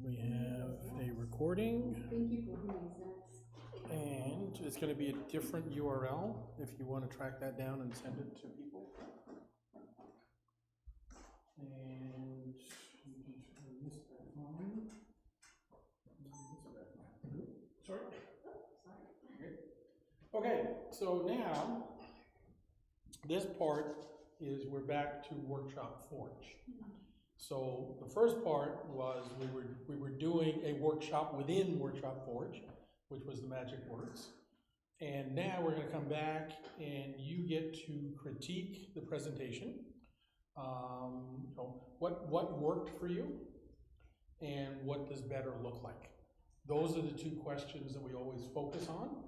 we have a recording. Thank you for doing that. And it's going to be a different URL if you want to track that down and send it to people. And sorry. Okay, so now this part is we're back to WorkshopForge. So the first part was we were doing a workshop within WorkshopForge, which was the Magic Words. And now we're going to come back and you get to critique the presentation. What worked for you and what does better look like? Those are the two questions that we always focus on,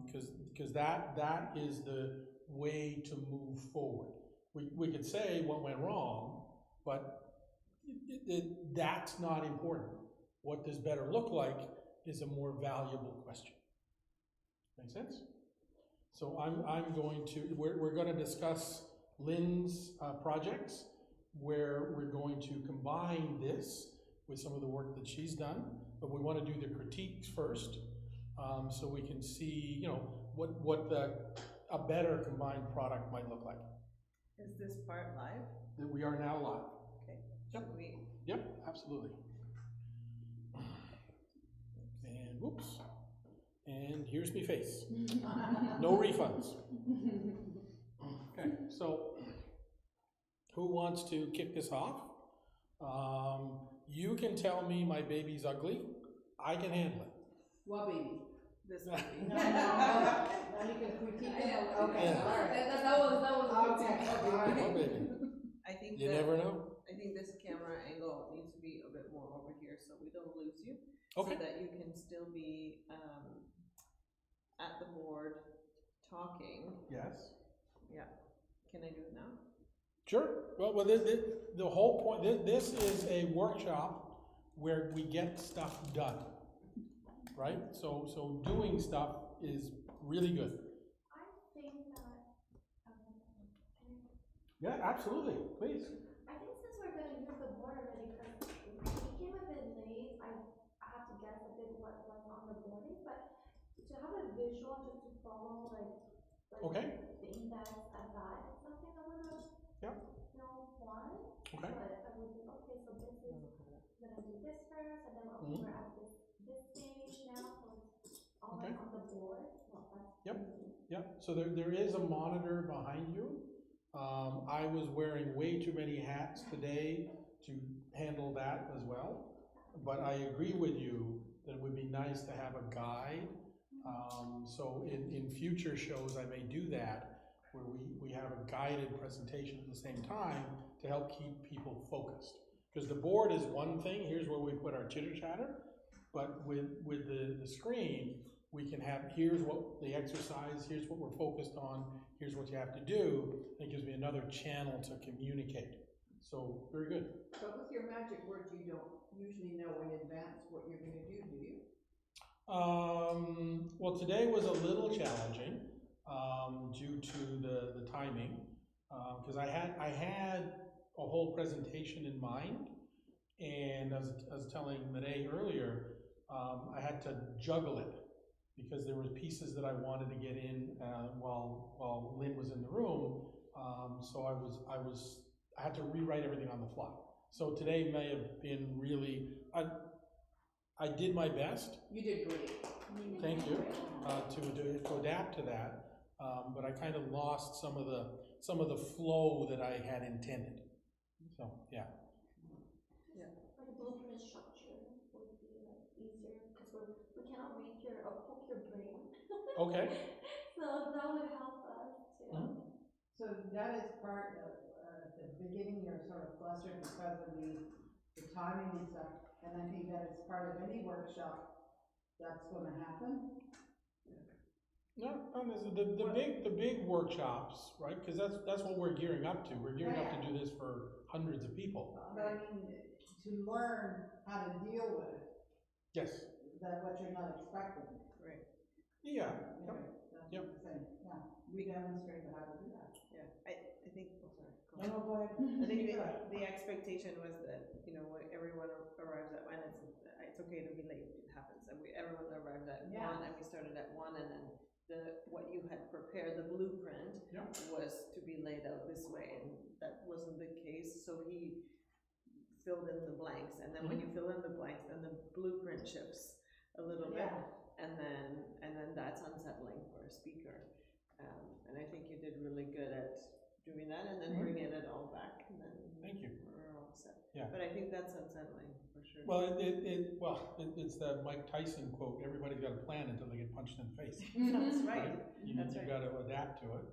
because that is the way to move forward. We could say what went wrong, but that's not important. What does better look like is a more valuable question. Make sense? So we're going to discuss Lynn's projects, where we're going to combine this with some of the work that she's done, but we want to do the critiques first, so we can see, what a better combined product might look like. Is this part live? We are now live. Okay. Yep. Should we? Yep, absolutely. And whoops. And here's me face. No refunds. Okay, so who wants to kick this off? You can tell me my baby's ugly. I can handle it. What baby? This baby. No. Now you can critique it. Okay, Yeah. all right. That was Okay. What baby? I think You never know. I think this camera angle needs to be a bit more over here so we don't lose you. Okay. So that you can still be at the board talking. Yes. Yeah. Can I do it now? Sure. Well, the whole point, this is a workshop where we get stuff done, right? So doing stuff is really good. I think that, Yeah, absolutely. Please. I think since we're going to use the board already, because we came a bit late, I have to guess a bit what went on the boarding, but to have a visual just to follow like Okay. the index at that, it's something I would have, want. Okay. But I would think, okay, so this is gonna do this first, and then we're at this stage now, so it's all Okay. on the board. Well, that's Yep. So there is a monitor behind you. I was wearing way too many hats today to handle that as well. But I agree with you that it would be nice to have a guide. So in future shows, I may do that, where we have a guided presentation at the same time to help keep people focused. Because the board is one thing, here's where we put our chitter chatter, but with the screen, we can have, here's what the exercise, here's what we're focused on, here's what you have to do. It gives me another channel to communicate. So, very good. But with your magic words, you don't usually know in advance what you're going to do you? Well, today was a little challenging due to the timing, because I had a whole presentation in mind, and as I was telling Renee earlier, I had to juggle it because there were pieces that I wanted to get in while Lynn was in the room. So I had to rewrite everything on the fly. So today may have been really, I did my best. You did great. Thank you, to adapt to that, but I kind of lost some of the flow that I had intended. So yeah. like a blueprint structure would be like easier, because we cannot read or poke your brain. Okay. So that would help us too. Mhm. So that is part of, at the beginning, you're sort of flustered because of the timing and stuff, and I think that it's part of any workshop that's gonna happen. No, the big workshops, right? Because that's what we're gearing up to. We're gearing up to do this for hundreds of people. But I mean, to learn how to deal with it, Yes. that what you're not expecting. Right. Yeah. Anyway, that's Yep. the thing, yeah, we demonstrated how to do that. Yeah. I think. Oh, sorry. Go No, on. go ahead. I think You're right. the expectation was that when everyone arrives at, and it's okay to be late, it happens, and everyone arrived at Yeah. 1, and we started at 1, and then what you had prepared, the blueprint, Yeah. was to be laid out this way, and that wasn't the case, so he filled in the blanks, and then when you fill in the blanks, then the blueprint shifts a little bit, and then that's unsettling for a speaker. And I think you did really good at doing that, and then bringing it all back, and then Thank you. we're all set. Yeah. But I think that's unsettling, for sure. Well, it's the Mike Tyson quote, everybody's got a plan until they get punched in the face. That's right. You've That's right. got to adapt to it,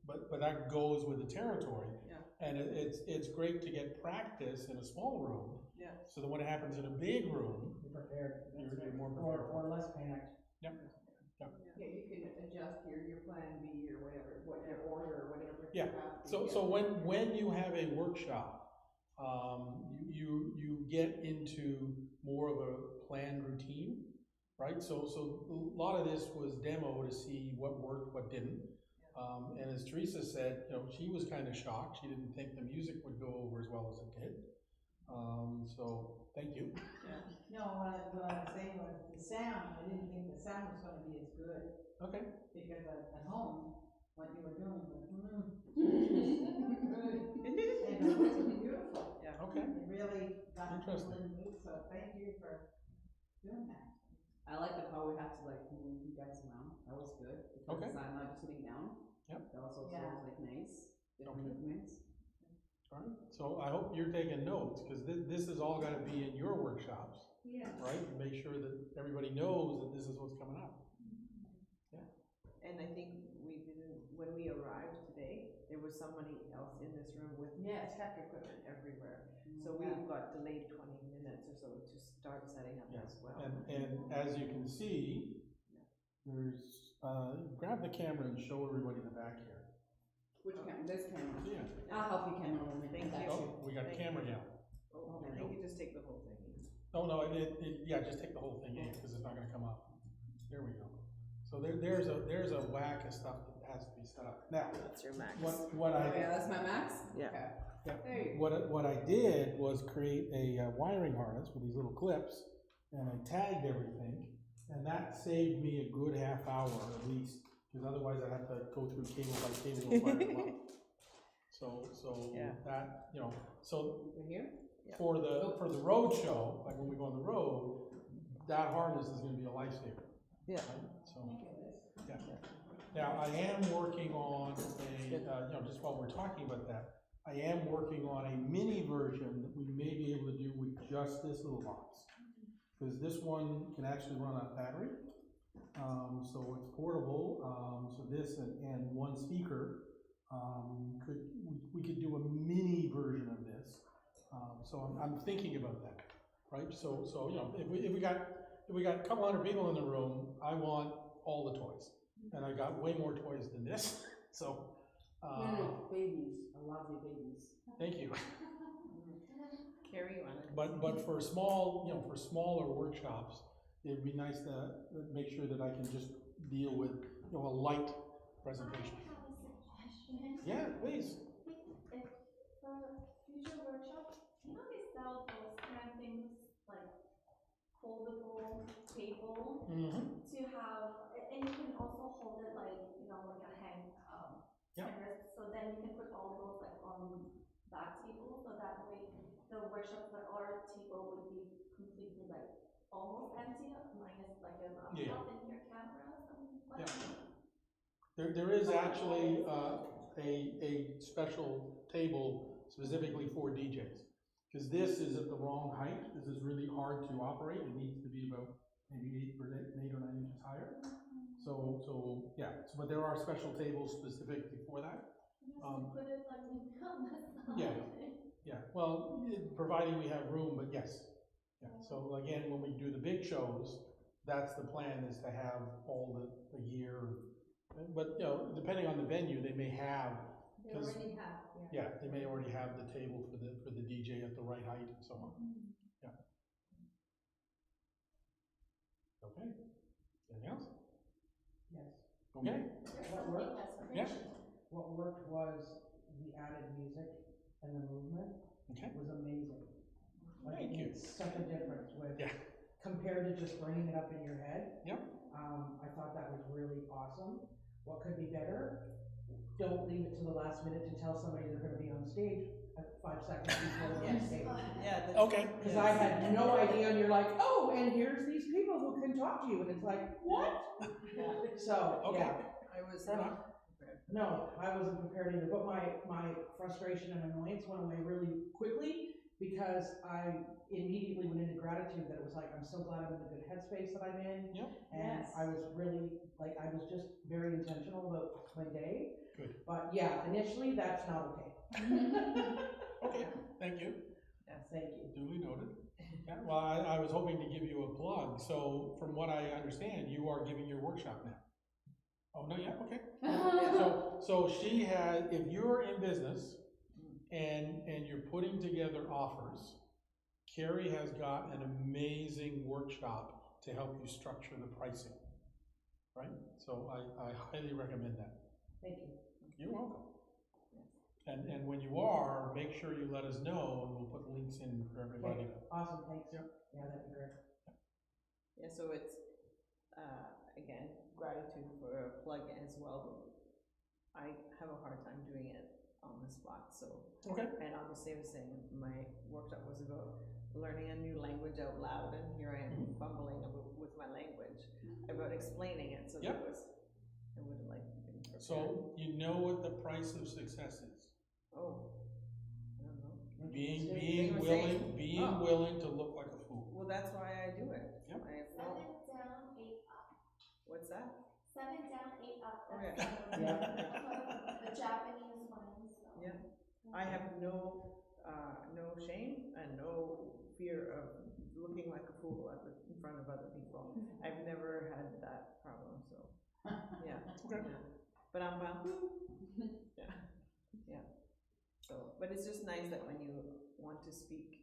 but that goes with the territory. Yeah. And it's great to get practice in a small room, Yeah. so that when it happens in a big room, You're prepared. you're more prepared. Or less panicked. Yep. Yeah, you can adjust your plan B or whatever, what your order or whatever. you Yeah. have to So get. so when you have a workshop, you get into more of a planned routine, right? So a lot of this was demo to see what worked, what didn't. And as Teresa said, she was kind of shocked. She didn't think the music would go over as well as it did. So thank you. No, what I was saying was the sound, I didn't think the sound was gonna be as good, Okay. because at home, what you were doing was, good. And it was beautiful. Yeah. Okay. It really got people Interesting. in the mood, so thank you for doing that. I like the how we have to like move you guys around. That was good. Because Okay. I'm not just sitting down. Yep. That was also Yeah. like nice. Different Okay. movements. All right. So I hope you're taking notes, because this is all got to be in your workshops, Yeah. right? And make sure that everybody knows that this is what's coming up. And I think when we arrived today, there was somebody else in this room with Yes. tech equipment everywhere. So we got delayed 20 minutes or so to start setting up Yeah. as well. And as you can see, there's, grab the camera and show everybody the back here. Which camera? This camera. Yeah. I'll help you, camera woman. Thank I you. got Oh, we got Thank camera you. down. Oh, There I we think go. you just take the whole thing. No, yeah, just take the whole thing in, because it's not gonna come up. There we go. So there's a whack of stuff that has to be set up. Now, That's your max. what Oh I, yeah, that's my max? Yeah. Okay. yeah, There you what I did was create a wiring harness with these little clips, and I tagged everything, and that saved me a good half hour at least, because otherwise I'd have to go through cable by cable and wire them up. So Yeah. that, so We're here? Yeah. for the road show, like when we go on the road, that harness is gonna be a lifesaver. Yeah. Right? So, yeah. Now, I am working on just while we're talking about that, I am working on a mini version that we may be able to do with just this little box. Because this one can actually run on battery, so it's portable, so this and one speaker, we could do a mini version of this. So I'm thinking about that, right? So if we got a couple hundred people in the room, I want all the toys, and I got way more toys than this. So, No, babies. I love the babies. thank you. Carrie, you wanna? But for for smaller workshops, it'd be nice to make sure that I can just deal with a light presentation. I have a suggestion. Yeah, please. If for future workshops, they sell those kind of things like foldable table Mm-hmm. to have, and you can also hold it like, like a Yeah. hanger, so then you can put all those like on that table, so that way the workshop that our table would be completely like almost empty, minus like a laptop and your camera, something like that. There is actually a special table specifically for DJs, because this is at the wrong height. This is really hard to operate. It needs to be about maybe 8 or 9 inches higher. So yeah, but there are special tables specifically for that. Put it like maybe on the side. Yeah. Yeah, well, providing we have room, but yes. Yeah, so again, when we do the big shows, that's the plan, is to have all the gear. But, depending on the venue, they may have, They already have, yeah. they may already have the table for the DJ at the right height and so on. Yeah. Okay, anything else? Yes. Okay, What worked? yeah, What worked was the added music and the movement okay, was amazing. Like, Thank it you. made such a difference with compared to just bringing it up in your head. Yep. I thought that was really awesome. What could be better? Don't leave it to the last minute to tell somebody they're gonna be on stage at 5 seconds before they're on Yes. stage. Yeah. Okay. Cause I had no idea, and you're like, oh, and here's these people who can talk to you, and it's like, what? So, Okay. yeah, I was Fair enough. not prepared. no, I wasn't prepared either, but my frustration and annoyance went away really quickly, because I immediately went into gratitude that it was like, I'm so glad I'm in the good headspace that I'm in. Yep. And Yes. I was really, like, I was just very intentional about my day. Good. But yeah, initially, that's not okay. Okay, thank you. Yes. Thank you. Duly noted. Yeah, well, I was hoping to give you a plug. So from what I understand, you are giving your workshop now. Oh, no, yeah, okay. So she has, if you're in business and you're putting together offers, Carrie has got an amazing workshop to help you structure the pricing, right? So I highly recommend that. Thank you. You're welcome. And when you are, make sure you let us know, and we'll put links in for everybody. Okay, awesome, thanks. Yep. Yeah, that'd be great. Yeah, so it's, again, gratitude for a plug as well. I have a hard time doing it on the spot, so. Okay. And obviously I was saying, my workshop was about learning a new language out loud, and here I am fumbling with my language, about explaining it, so Yep. that was, I would have liked to be prepared. So you know what the price of success is. Oh, I don't know. Being Oh. willing to look like a fool. Well, that's why I do it. Yep. I have 7 no, down, 8 up. what's that? 7 down, 8 up. Oh, That's the Japanese one, so. Yeah. I have no shame and no fear of looking like a fool in front of other people. I've never had that problem, so, yeah. Okay. Yeah. But I'm bound, yeah, yeah. So, but it's just nice that when you want to speak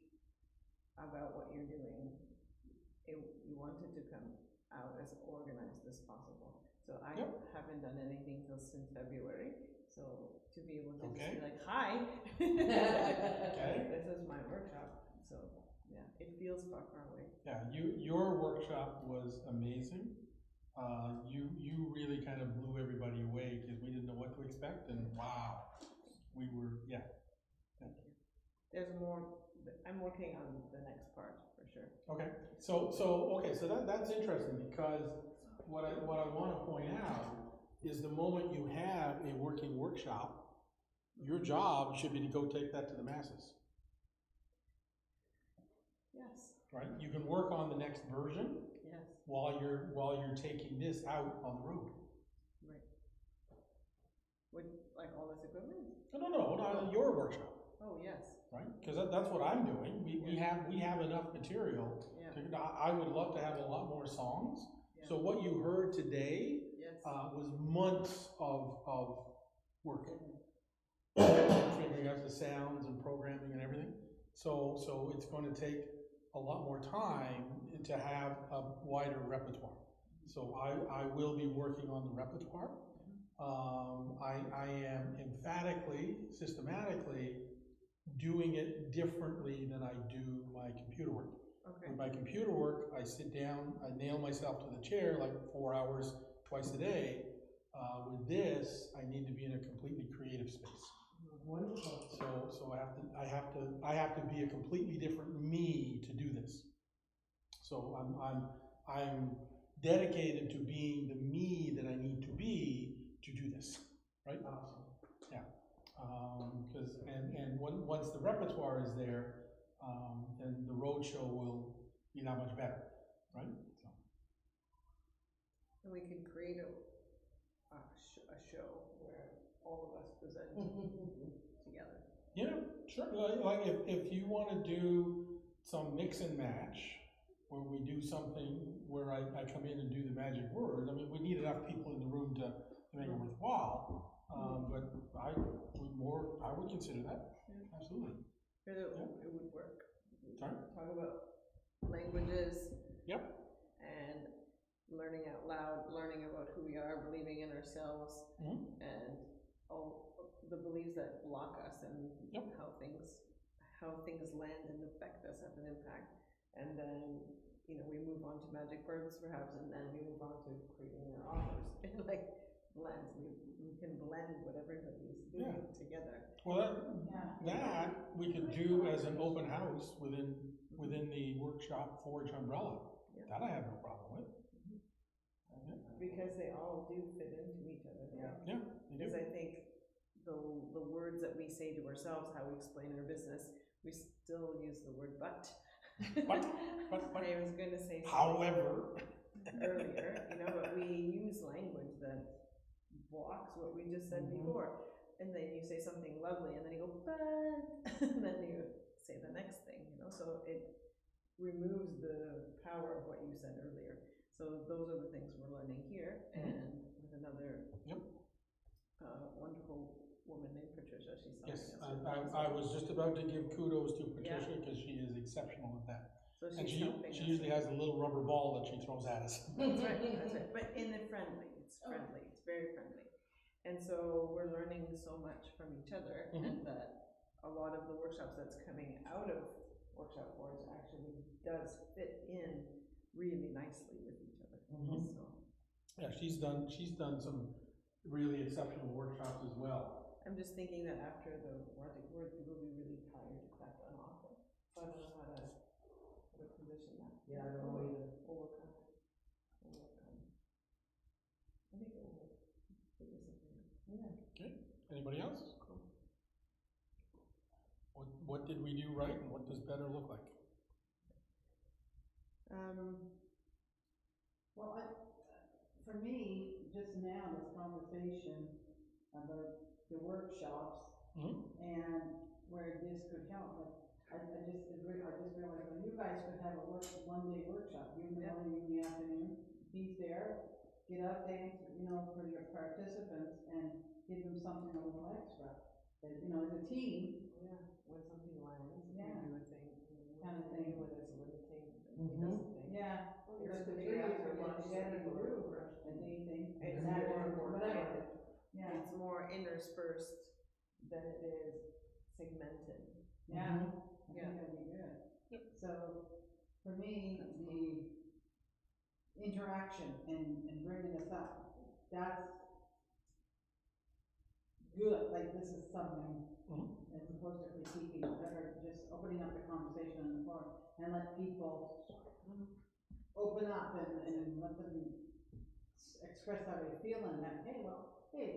about what you're doing, you want it to come out as organized as possible. So I Yep. haven't done anything since February, so to be able to just Okay. be like, hi. Okay. This is my workshop, so, yeah, it feels far, far away. Yeah, your workshop was amazing. You really kind of blew everybody away because we didn't know what to expect, and wow, we were, yeah. Thank you. There's more, I'm working on the next part, for sure. Okay, so that's interesting, because what I want to point out is the moment you have a working workshop, your job should be to go take that to the masses, Yes, right? You can work on the next version yes, while you're taking this out on the road. right. Would, like all this equipment? No, your workshop, Oh, yes, right? Because that's what I'm doing. We have enough material. yeah, I would love to have a lot more songs. Yeah. So what you heard today yes. was months of work. Figuring out the sounds and programming and everything. So it's going to take a lot more time to have a wider repertoire. So I will be working on the repertoire. I am emphatically, systematically doing it differently than I do my computer work. Okay, With my computer work, I sit down, I nail myself to the chair like 4 hours twice a day. With this, I need to be in a completely creative space. Wonderful. So I have to be a completely different me to do this. So I'm dedicated to being the me that I need to be to do this, right? Awesome. Yeah. Once the repertoire is there, then the roadshow will be that much better, right? So. and we can create a show where all of us present together. Yeah, sure. Like if you want to do some mix and match, where we do something where I come in and do the magic word, I mean, we need enough people in the room to make it worthwhile. But I would consider that. Yeah. Absolutely. It would work. Sorry? Talk about languages. Yep. And learning out loud, learning about who we are, believing in ourselves, and all the beliefs that block us, and Yep. how things land and affect us, have an impact. And then you know, we move on to magic words perhaps, and then we move on to creating our offers. And like blends, we can blend what everybody's doing together. Well, that we could do as an open house within the WorkshopForge umbrella. Yeah. That I have no problem with. Because they all do fit into each other. Yeah, they Because do. I think the words that we say to ourselves, how we explain our business, we still use the word but. But. I was gonna say something However. earlier, you know, but we use language that blocks what we just said before. And then you say something lovely, and then you go, but, and then you say the next thing, you know, so it removes the power of what you said earlier. So those are the things we're learning here, and with another wonderful woman named Patricia, she's helping Yes, us. I was just about to give kudos to Patricia because she is exceptional at that. So And she's helping she us. usually has a little rubber ball that she throws at us. That's right, but in the friendly, it's very friendly. And so we're learning so much from each other, and that a lot of the workshops that's coming out of WorkshopForge actually does fit in really nicely with each other. So. Yeah, she's done some really exceptional workshops as well. I'm just thinking that after the magic word, people will be really tired to crack an offer. So I don't know how to position that. Yeah, I don't know either. Overcome. I think it will figure something out. Yeah. Okay, anybody else? What did we do right and what does better look like? Well, for me, just now, this conversation about the workshops and where this could help, like, I just realized when you guys could have a one-day workshop, you in the morning, you in the afternoon, be there, get out there, you know, for your participants and give them something a little extra. That, you know, as a team. Yeah, when something lands, Yeah. you do a thing. Kind of thing. When it's limiting, it doesn't think. Yeah. Well, It's you're the sitting three of after you get lunch, together so to people do are a day thing. It's Saturday, more whatever. Yeah. It's more interspersed than it is segmented. Yeah. I Yeah. think that'd be good. So, for me, the interaction and bringing this up, that's good. Like, this is something, as opposed to critiquing, or just opening up the conversation on the floor and let people open up and let them express how they feel and that, hey,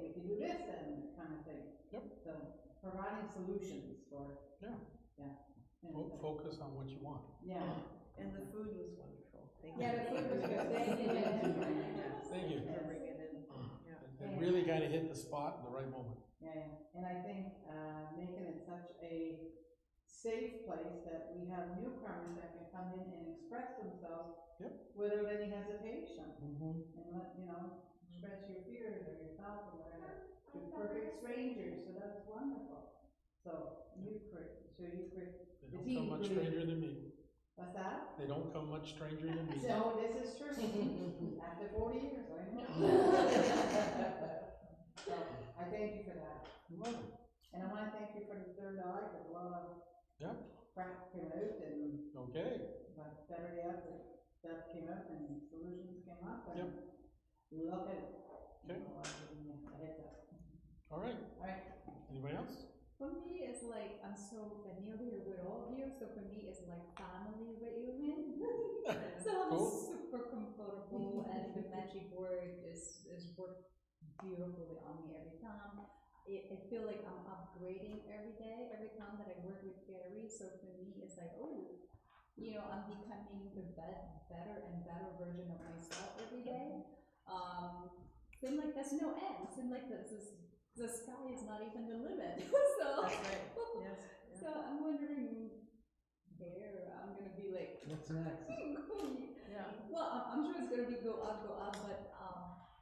we can do this then, kind of thing. Yep. So, providing solutions for. And, Focus on what you want. yeah. And the food was wonderful. Thank you. Yeah, the food was good. Thank you. Thank you. For bringing it in. Yeah. It really kind of hit the spot in the right moment. Yeah, and I think, making it such a safe place that we have newcomers that can come in and express themselves without any hesitation. And let, you know, express your fears or your thoughts or whatever to perfect strangers, so that's wonderful. So you create. They don't come much stranger than me. What's that? They don't come much stranger than me. So this is true. After 40 years, I know. So I thank you for that. You're welcome. And I want to thank you for the third eye, because a lot of crap came out and Okay. but better yet, stuff came up and solutions came up and look at it. Okay. So I'll give you a heads up. All right. All right. Anybody else? For me, it's like I'm so familiar with all of you, so for me, it's like family reunion. So I'm Cool. super comfortable, and the magic word is worked beautifully on me every time. I feel like I'm upgrading every day, every time that I work with Gary. So for me, it's like, oh, you know, I'm becoming the better and better version of myself every day. Seems like there's no end. Seems like the sky is not even the limit. So, That's right. Yes. so I'm wondering where I'm gonna be like, What's next? Yeah. well, I'm sure it's gonna be go up, but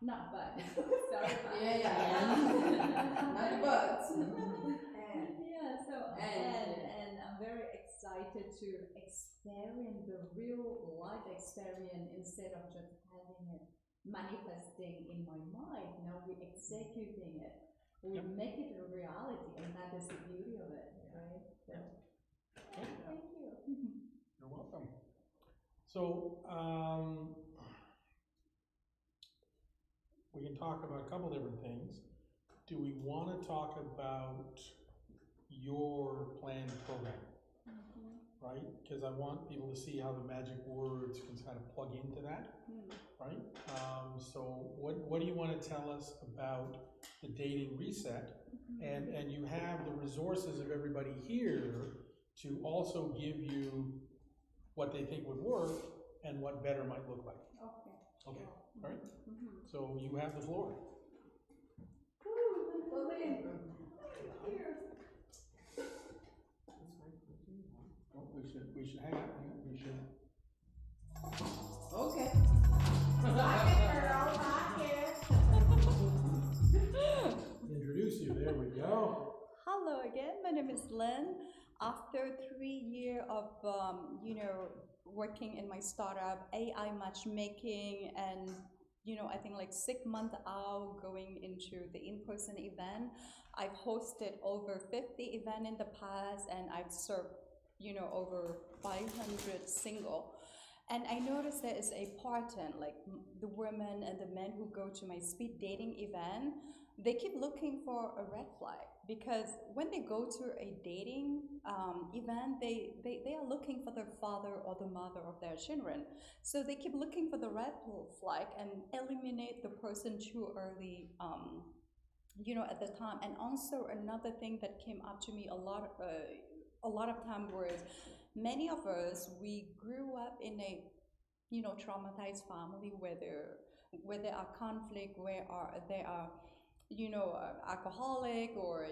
not but. Sorry. Not the buts. Yeah, so and I'm very excited to experience the real life experience instead of just having it manifesting in my mind. Now we're executing it. We make it a reality, and that is the beauty of it, right? So, Okay. thank you. You're welcome. So, we can talk about a couple different things. Do we wanna talk about your planned program? Right? Because I want people to see how the magic words can kind of plug into that, right? So what do you want to tell us about the dating reset? And you have the resources of everybody here to also give you what they think would work and what better might look like. Okay, all right? So you have the floor. Oh, we should hang out, we should. Okay. Introduce you, there we go. Hello again, my name is Lynn. After 3 years of, working in my startup, AI matchmaking, and, I think like 6 months out going into the in-person event, I've hosted over 50 events in the past, and I've served, over 500 single. And I noticed there is a pattern, like the women and the men who go to my speed dating event, they keep looking for a red flag, because when they go to a dating event, they are looking for their father or the mother of their children. So they keep looking for the red flag and eliminate the person too early, at the time. And also another thing that came up to me a lot of time was, many of us, we grew up in a traumatized family where there are conflict, where there are alcoholic, or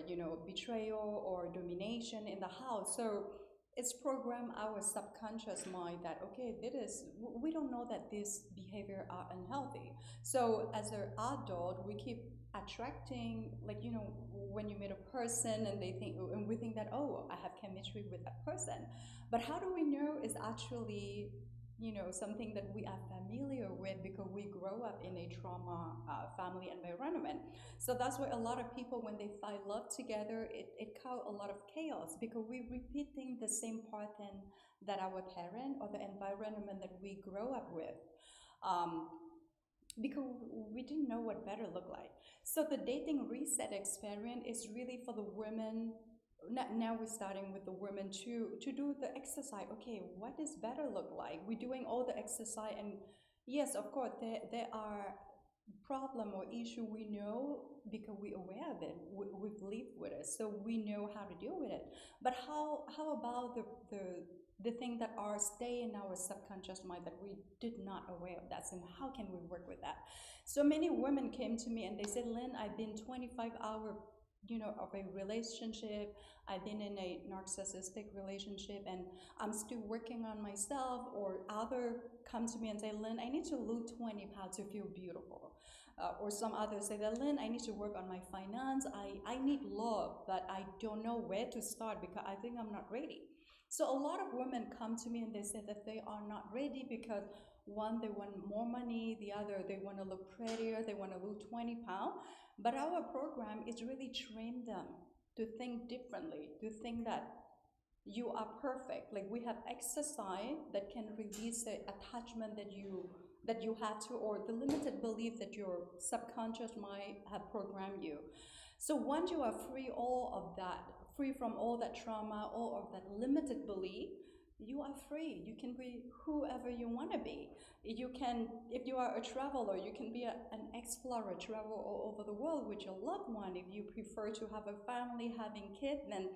betrayal or domination in the house. So it's programmed our subconscious mind that, okay, we don't know that this behavior are unhealthy. So as an adult, we keep attracting, when you meet a person and we think that, oh, I have chemistry with that person. But how do we know it's actually something that we are familiar with, because we grow up in a trauma family environment. So that's why a lot of people, when they find love together, it causes a lot of chaos, because we're repeating the same pattern that our parent or the environment that we grow up with, because we didn't know what better looked like. So the dating reset experience is really for the women. Now we're starting with the women to do the exercise. Okay, what does better look like? We're doing all the exercise, and yes, of course, there are problem or issue we know, because we're aware of it. We've lived with it, so we know how to deal with it. But how about the thing that are stay in our subconscious mind that we did not aware of that, and how can we work with that? So many women came to me and they said, Lynn, I've been 25 hours of a relationship. I've been in a narcissistic relationship and I'm still working on myself. Or other come to me and say, Lynn, I need to lose 20 pounds to feel beautiful. Or some others say that, Lynn, I need to work on my finance. I need love, but I don't know where to start because I think I'm not ready. So a lot of women come to me and they say that they are not ready because, one, they want more money, the other, they want to look prettier, they want to lose 20 pounds. But our program is really train them to think differently, to think that you are perfect. Like, we have exercise that can release the attachment that you had to, or the limited belief that your subconscious mind have programmed you. So once you are free free from all that trauma, all of that limited belief, you are free. You can be whoever you want to be. You can, if you are a traveler, you can be an explorer, travel all over the world with your loved one. If you prefer to have a family, having kids, then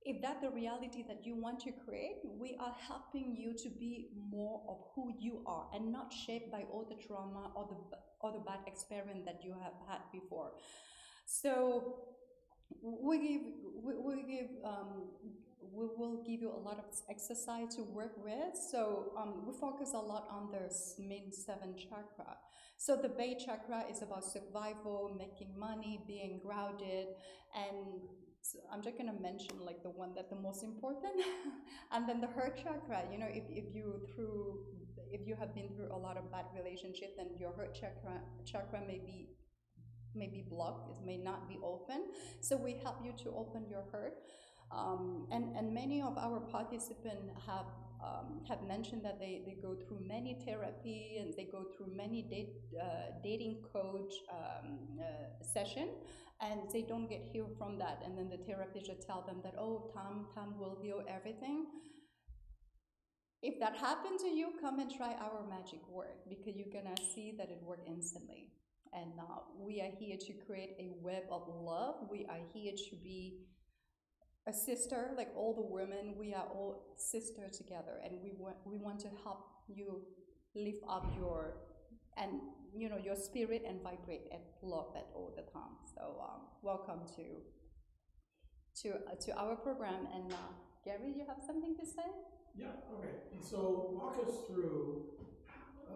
if that's the reality that you want to create, we are helping you to be more of who you are and not shaped by all the trauma or the bad experience that you have had before. So we will give you a lot of exercise to work with. So we focus a lot on the main 7 chakra. So the base chakra is about survival, making money, being grounded, and so I'm just gonna mention like the one that's the most important. And then the heart chakra, if you have been through a lot of bad relationships, then your heart chakra may be blocked, it may not be open. So we help you to open your heart. And many of our participants have have mentioned that they go through many therapy and they go through many dating coach session, and they don't get healed from that. And then the therapist just tell them that, oh, time will heal everything. If that happened to you, come and try our magic word, because you're gonna see that it works instantly. And we are here to create a web of love. We are here to be a sister, like all the women. We are all sisters together, and we want to help you lift up your spirit and vibrate and love that all the time. So welcome to our program. And Gary, you have something to say? Yeah, okay. And so walk us through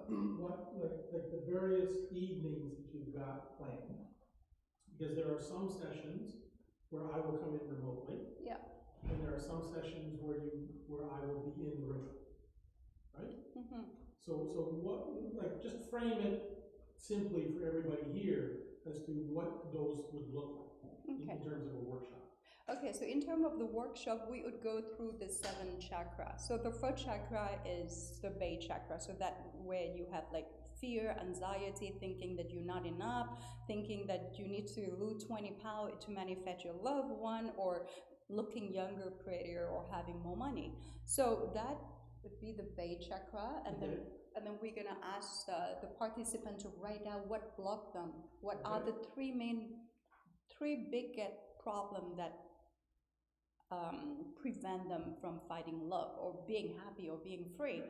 what the various evenings that you've got planned. Because there are some sessions where I will come in remotely. Yeah. And there are some sessions where I will be in the room. Right? Mm-hmm. So what, just frame it simply for everybody here as to what those would look like in terms of a workshop. Okay, so in terms of the workshop, we would go through the 7 chakras. So the first chakra is the base chakra. So that where you have like fear, anxiety, thinking that you're not enough, thinking that you need to lose 20 pounds to manifest your loved one, or looking younger, prettier, or having more money. So that would be the base chakra, and then we're gonna ask the participant to write down what blocked them. What are the three biggest problems that prevent them from finding love or being happy or being free.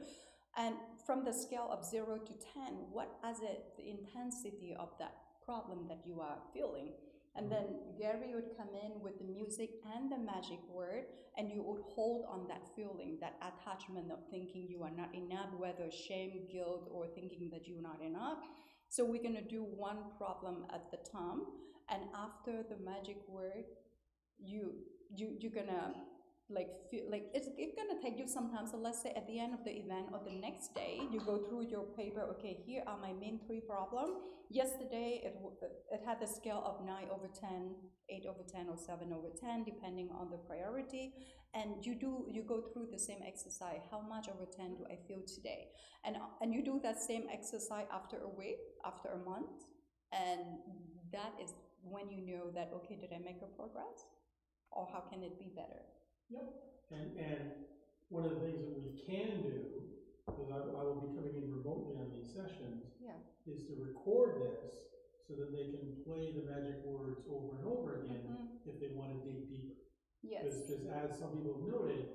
And from the scale of 0 to 10, what is it, the intensity of that problem that you are feeling? And then Gary would come in with the music and the magic word, and you would hold on that feeling, that attachment of thinking you are not enough, whether shame, guilt, or thinking that you're not enough. So we're gonna do one problem at the time, and after the magic word, you're gonna feel like it's gonna take you sometimes. So let's say at the end of the event or the next day, you go through your paper. Okay, here are my main 3 problems. Yesterday it had a scale of 9 over 10, 8 over 10, or 7 over 10, depending on the priority. And you go through the same exercise. How much over 10 do I feel today? And you do that same exercise after a week, after a month, and that is when you know that, okay, did I make a progress? Or how can it be better? Yep. And one of the things that we can do, because I will be coming in remotely on these sessions, is to record this so that they can play the magic words over and over again if they want to dig deeper. Yes. Because as some people have noted,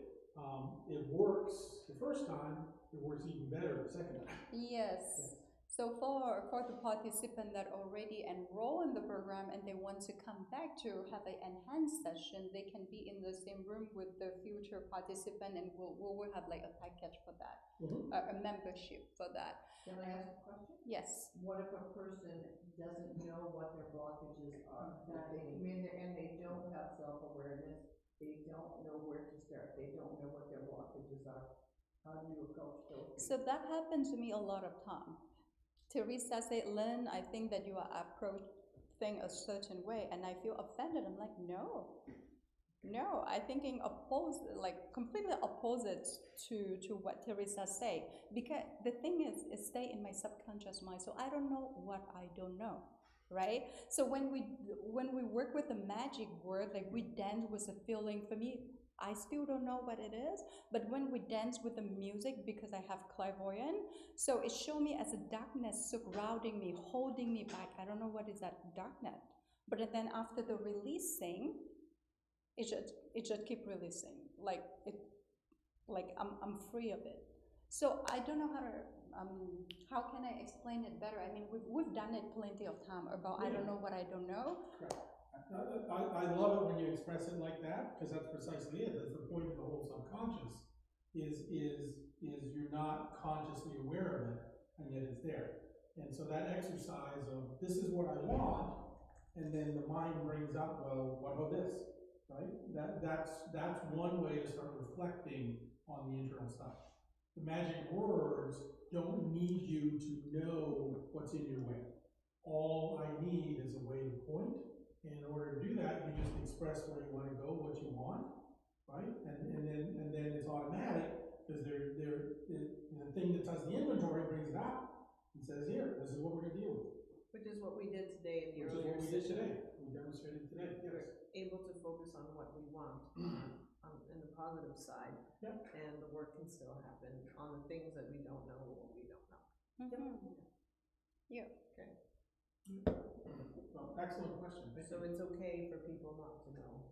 it works the first time, it works even better the second time. Yes. So for the participant that already enroll in the program and they want to come back to have an enhanced session, they can be in the same room with the future participant, and we'll have like a package for that, a membership for that. Can I ask a question? Yes. What if a person doesn't know what their blockages are? Like they come in there and they don't have self-awareness, they don't know where to start, they don't know what their blockages are. How do you approach those? So that happened to me a lot of time. Teresa said, Lynn, I think that you are approaching a certain way, and I feel offended. I'm like, no, I'm thinking completely opposite to what Teresa said. Because the thing is, it stay in my subconscious mind, so I don't know what I don't know, right? So when we work with the magic word, like we dance with a feeling. For me, I still don't know what it is, but when we dance with the music, because I have clairvoyant, so it shows me as a darkness surrounding me, holding me back. I don't know what is that darkness, but then after the releasing, it just keep releasing, I'm free of it. So I don't know how can I explain it better? I mean, we've done it plenty of time about I don't know what I don't know. Right. I love it when you express it like that, because that's precisely it. That's the point of the whole subconscious, is you're not consciously aware of it, and yet it's there. And so that exercise of, this is what I want, and then the mind brings up, well, what about this, right? That's one way to start reflecting on the internal stuff. The magic words don't need you to know what's in your way. All I need is a way to point. And in order to do that, you just express where you want to go, what you want, right? And then it's automatic, Because the thing that does the inventory brings it out and says, here, this is what we're gonna deal with. Which is what we did today in the Which is earlier what we did session. today, we demonstrated today, yes. Able to focus on what we want, in the positive side. Yep. And the work can still happen on the things that we don't know or what we don't know. Yeah. Okay. Well, excellent question, thank you. So it's okay for people not to know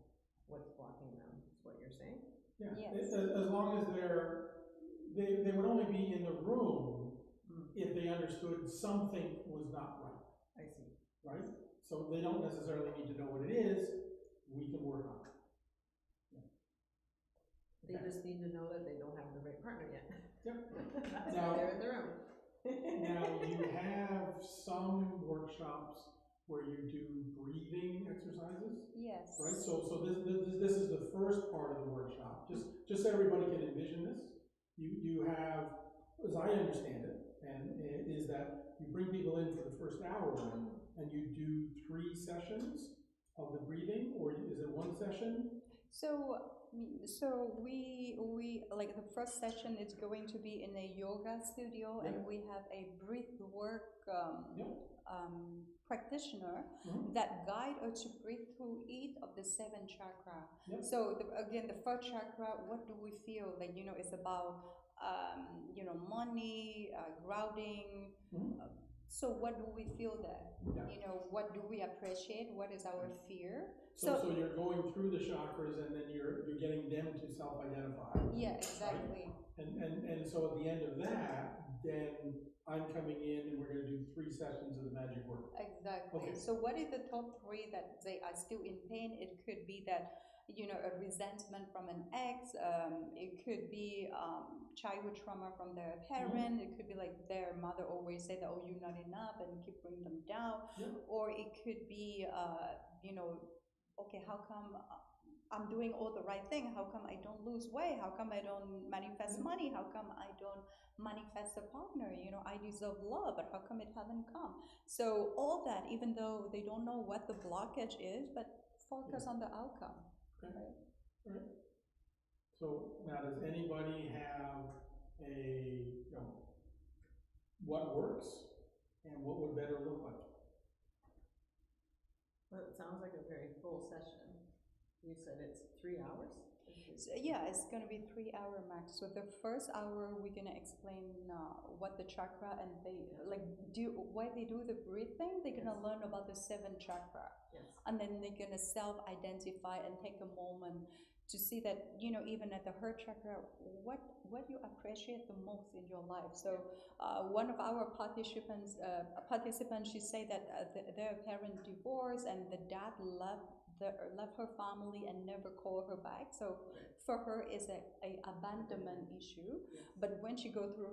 what's blocking them, is what you're saying? Yeah, Yes. as long as they would only be in the room if they understood something was not right, I see. right? So they don't necessarily need to know what it is, we can work on it. They just need to know that they don't have the right partner yet. Yep. That's Now- why they're in the room. Now, you have some workshops where you do breathing exercises, Yes. right? So this is the first part of the workshop, just so everybody can envision this. You have, as I understand it, and is that you bring people in for the first hour and you do 3 sessions of the breathing, or is it 1 session? So we like the first session is going to be in a yoga studio, and we have a breath work practitioner that guide us to breathe through each of the 7 chakra. So again, the first chakra, what do we feel like, it's about money, grounding. So what do we feel there? What do we appreciate? What is our fear? So you're going through the chakras, and then you're getting them to self-identify. Yeah, exactly. Right? And so at the end of that, then I'm coming in and we're gonna do 3 sessions of the magic word. Exactly. Okay. So what is the top 3 that they are still in pain? It could be that, a resentment from an ex, it could be childhood trauma from their parent, it could be like their mother always say that, oh, you're not enough, and keep bringing them down. Or it could be, okay, how come I'm doing all the right thing? How come I don't lose weight? How come I don't manifest money? How come I don't manifest a partner? I deserve love, but how come it hasn't come? So all that, even though they don't know what the blockage is, but focus on the outcome. Okay. All right. So now, does anybody have what works and what would better look like? Well, it sounds like a very full session. You said it's 3 hours? So, yeah, it's going to be 3 hour max. So the first hour, we're going to explain what the chakra, and why they do the breathing. They're going to learn about the 7 chakra. And then they're going to self-identify and take a moment to see that, even at the heart chakra, what you appreciate the most in your life. So one of our participants, she said that their parent divorced, and the dad left her family and never called her back. So for her, it's a abandonment issue. But when she go through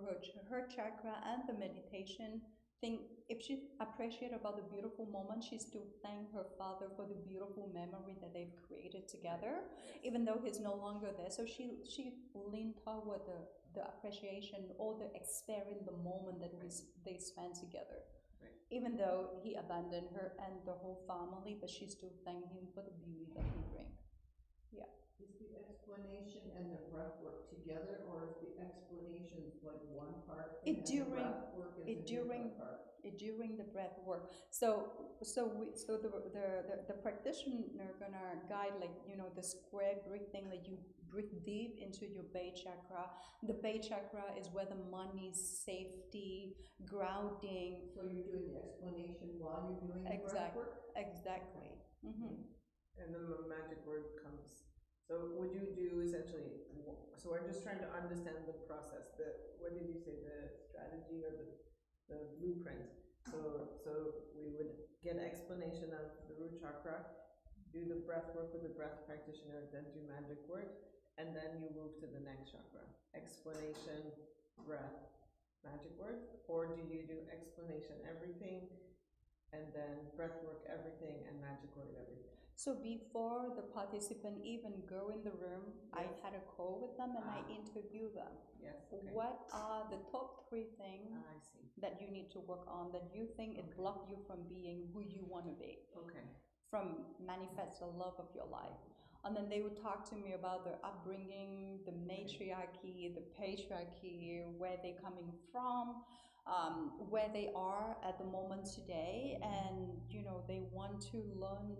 her chakra and the meditation, if she appreciate about the beautiful moment, she still thank her father for the beautiful memory that they've created together, even though he's no longer there. So she leaned toward the appreciation or the experience, the moment that they spent together. Even though he abandoned her and the whole family, but she still thanked him for the beauty that he brings. Yeah. Is the explanation and the breath work together, or is the explanation like one part and the breath work is a different part? During the breath work. So the practitioner gonna guide the square breathing, like you breathe deep into your base chakra. The base chakra is where the money, safety, grounding. So you're doing the explanation while you're doing the breath work? Exactly. And then the magic word comes. So would you do essentially, so we're just trying to understand the process, what did you say, the strategy or the blueprint? So we would get an explanation of the root chakra, do the breath work with the breath practitioner, then do magic word, and then you move to the next chakra. Explanation, breath, magic word, or do you do explanation everything, and then breath work everything, and magic word everything? So before the participant even go in the room, I had a call with them and I interview them. What are the top 3 things that you need to work on, that you think it blocked you from being who you want to be? From manifest the love of your life. And then they would talk to me about their upbringing, the matriarchy, the patriarchy, where they're coming from, where they are at the moment today, and they want to learn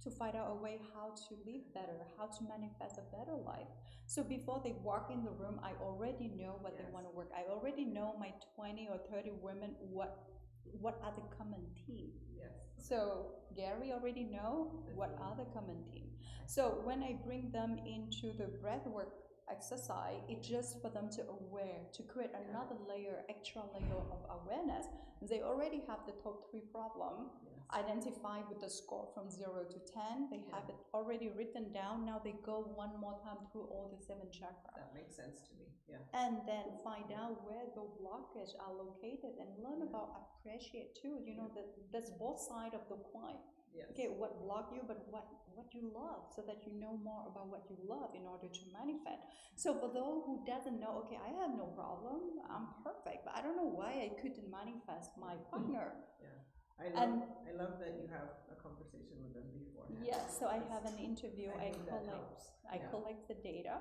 to find out a way how to live better, how to manifest a better life. So before they walk in the room, I already know what they want to work. I already know my 20 or 30 women what are the common theme. Yes. So Gary already know what are the common theme. So when I bring them into the breathwork exercise, it's just for them to aware, to create another layer, extra layer of awareness. They already have the top 3 problem identified with the score from 0 to 10. They have it already written down. Now they go one more time through all the 7 chakras. That makes sense to me. Yeah. And then find out where the blockages are located and learn about appreciate too. That that's both sides of the coin. Yes. Okay, what block you, but what you love, so that you know more about what you love in order to manifest. So for those who doesn't know, okay, I have no problem, I'm perfect, but I don't know why I couldn't manifest my partner. Yeah. I love that you have a conversation with them beforehand. Yes, so I have an interview. I collect the data,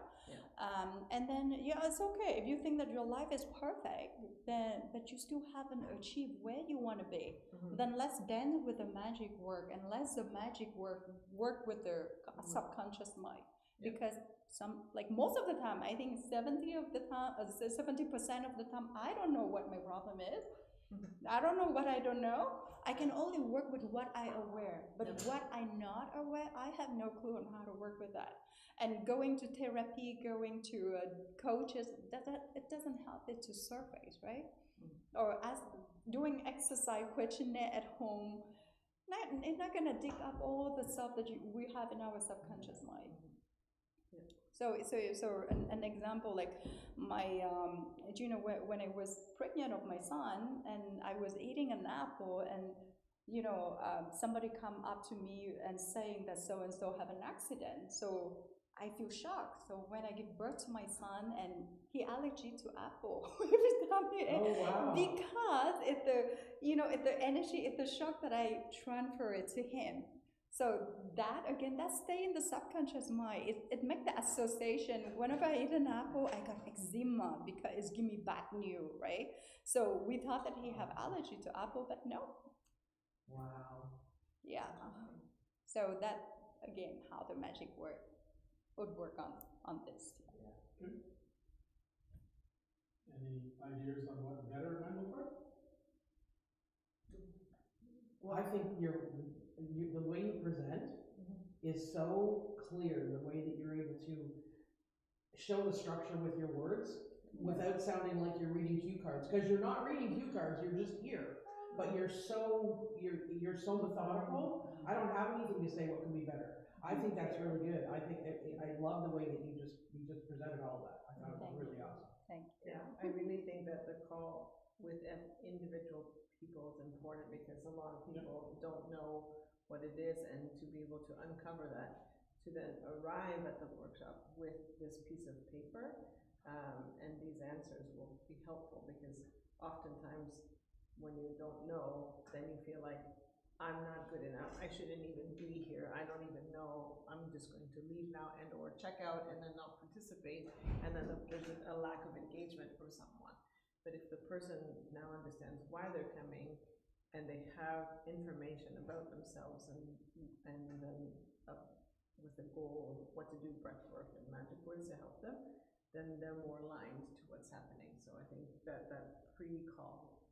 and then it's okay if you think that your life is perfect, then but you still haven't achieved where you want to be. Then let's dance with the magic work, and let's the magic work with the subconscious mind, because most of the time, I think 70% of the time, I don't know what my problem is. I don't know what I don't know. I can only work with what I aware, but what I'm not aware, I have no clue on how to work with that. And going to therapy, going to coaches, it doesn't help it to surface, right? Or as doing exercise questionnaire at home, it's not gonna dig up all the stuff that we have in our subconscious mind. So an example, like my, when I was pregnant of my son, and I was eating an apple, and somebody come up to me and saying that so and so have an accident. So I feel shocked. So when I give birth to my son, and he allergic to apple every time because it's the energy, it's the shock that I transfer it to him. So that stay in the subconscious mind. It make the association. Whenever I eat an apple, I got eczema because it's give me bad news, right? So we thought that he have allergy to apple, but no. Wow. Yeah. So that again, how the magic would work on this. Yeah. Good. Any ideas on what better might look like? Well, I think the way you present is so clear, the way that you're able to show the structure with your words without sounding like you're reading cue cards, because you're not reading cue cards, you're just here, but you're so methodical. I don't have anything to say what can be better. I think that's really good. I think I love the way that you just presented all of that. I thought it was really awesome. Thank you. Yeah, I really think that the call with individual people is important, because a lot of people don't know what it is, and to be able to uncover that, to then arrive at the workshop with this piece of paper, and these answers will be helpful, because oftentimes when you don't know, then you feel like, I'm not good enough, I shouldn't even be here, I don't even know, I'm just going to leave now and or check out and then not participate, and then there's a lack of engagement for someone. But if the person now understands why they're coming, and they have information about themselves, and then with the goal of what to do, breath work and magic words to help them, then they're more aligned to what's happening. So I think that pre-call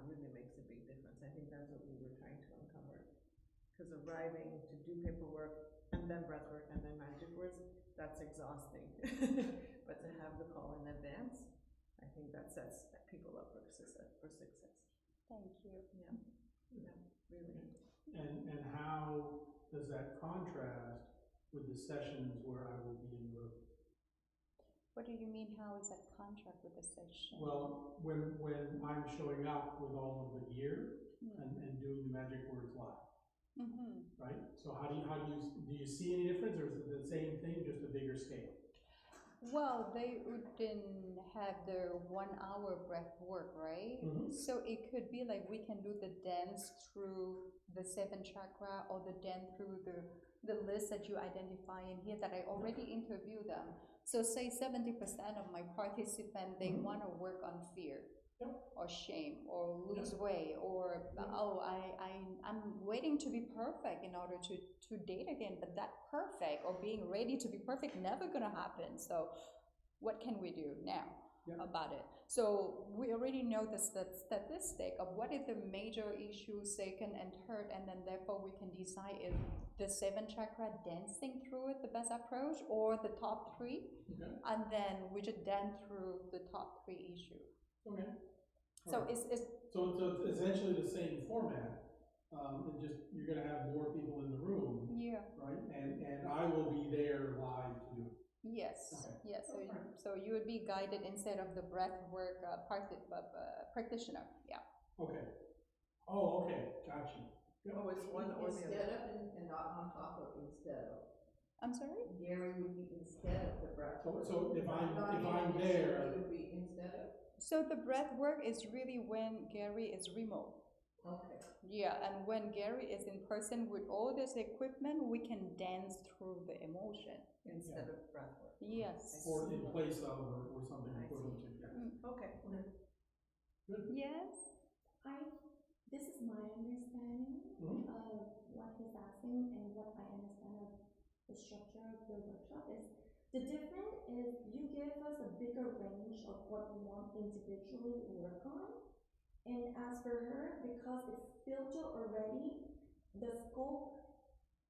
really makes a big difference. I think that's what we were trying to uncover. Because arriving to do paperwork, and then breath work, and then magic words, that's exhausting. But to have the call in advance, I think that sets people up for success. Thank you. Yeah, really. And how does that contrast with the sessions where I will be in the room? What do you mean, how is that contract with the session? Well, when I'm showing up with all of the gear and doing the magic words live, right? So how do you see any difference, or is it the same thing, just a bigger scale? Well, they wouldn't have the 1 hour breath work, right? Mhm. So it could be like we can do the dance through the 7 chakra or the dance through the list that you identify in here that I already interviewed them. So say 70% of my participants, they Mhm. want to work on fear. Yep. Or shame, or lose weight, or I'm waiting to be perfect in order to date again, but that perfect or being ready to be perfect never gonna happen. So what can we do now about it? So we already know the statistic of what is the major issue, second and third, and then therefore we can decide if the 7 chakra dancing through it the best approach or the top 3, and then we just dance through the top 3 issues. Okay. So it's So it's essentially the same format, and just, you're gonna have more people in the room, yeah. right? And I will be there live to do it. Yes, Okay. yes. So you would be guided instead of the breath work practitioner. Yeah. Okay. Oh, okay, gotcha. Yep. Oh, it's one or the Instead other. of, and not on top of, instead of. I'm sorry? Gary would be instead of the breath. So if I'm Not there, He would be instead of. So the breath work is really when Gary is remote. Okay. Yeah, and when Gary is in person with all this equipment, we can dance through the emotion. Instead of breath work. Yes. or in place of, or something I equivalent to, yeah. Okay. Good. Yes. This is my understanding Mhm. of what he's asking and what I understand of the structure of the workshop is the difference is you give us a bigger range of what we want individually to work on. And as for her, because it's filtered already, the scope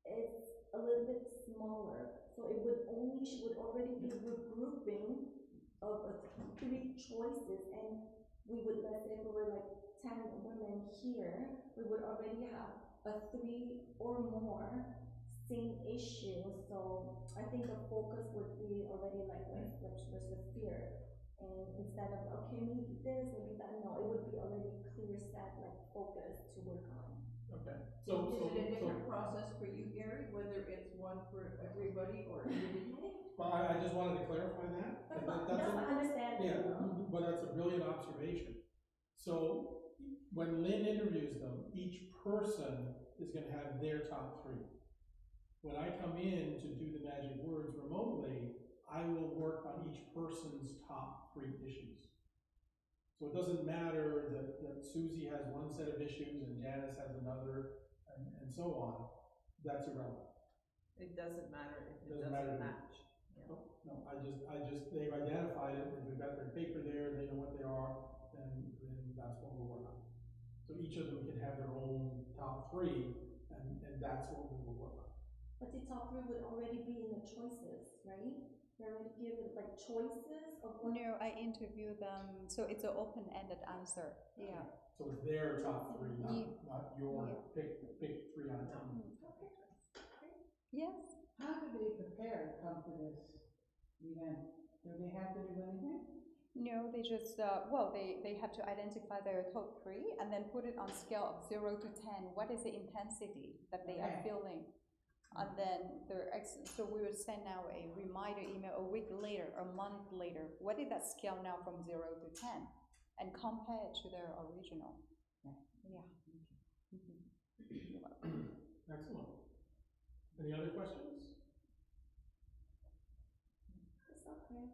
is a little bit smaller. So it would only, she would already be regrouping of 3 choices, and we would, let's say we were like 10 women here, we would already have a 3 or more same issue. So I think the focus would be already like versus fear. And instead of, okay, maybe this, maybe that, no, it would be already clear set, like focus to work on. Okay. Is it a different process for you, Gary, whether it's one for everybody or individually? Well, I just wanted to clarify that. That's my understanding. Yeah, but that's a brilliant observation. So when Lynn interviews them, each person is gonna have their top 3. When I come in to do the magic words remotely, I will work on each person's top 3 issues. So it doesn't matter that Susie has one set of issues and Janice has another, and so on. That's irrelevant. It doesn't matter if it Doesn't doesn't matter. match. No, I just, they've identified it, if they've got their paper there, they know what they are, then that's what we'll work on. So each of them can have their own top 3, and that's what we will work on. But the top 3 would already be in the choices, right? They already give it like choices of what. No, I interview them, so it's an open-ended answer. Yeah. So it's their top 3, not your Yeah. pick 3 on 10. Yes. How do they prepare to come to this event? Do they have to do anything? No, they just, they have to identify their top 3 and then put it on scale of 0 to 10. What is the intensity that they are feeling? And then so we will send now a reminder email a week later, a month later. What is that scale now from 0 to 10? And compare it to their original. Yeah. You're welcome. Excellent. Any other questions? It's okay.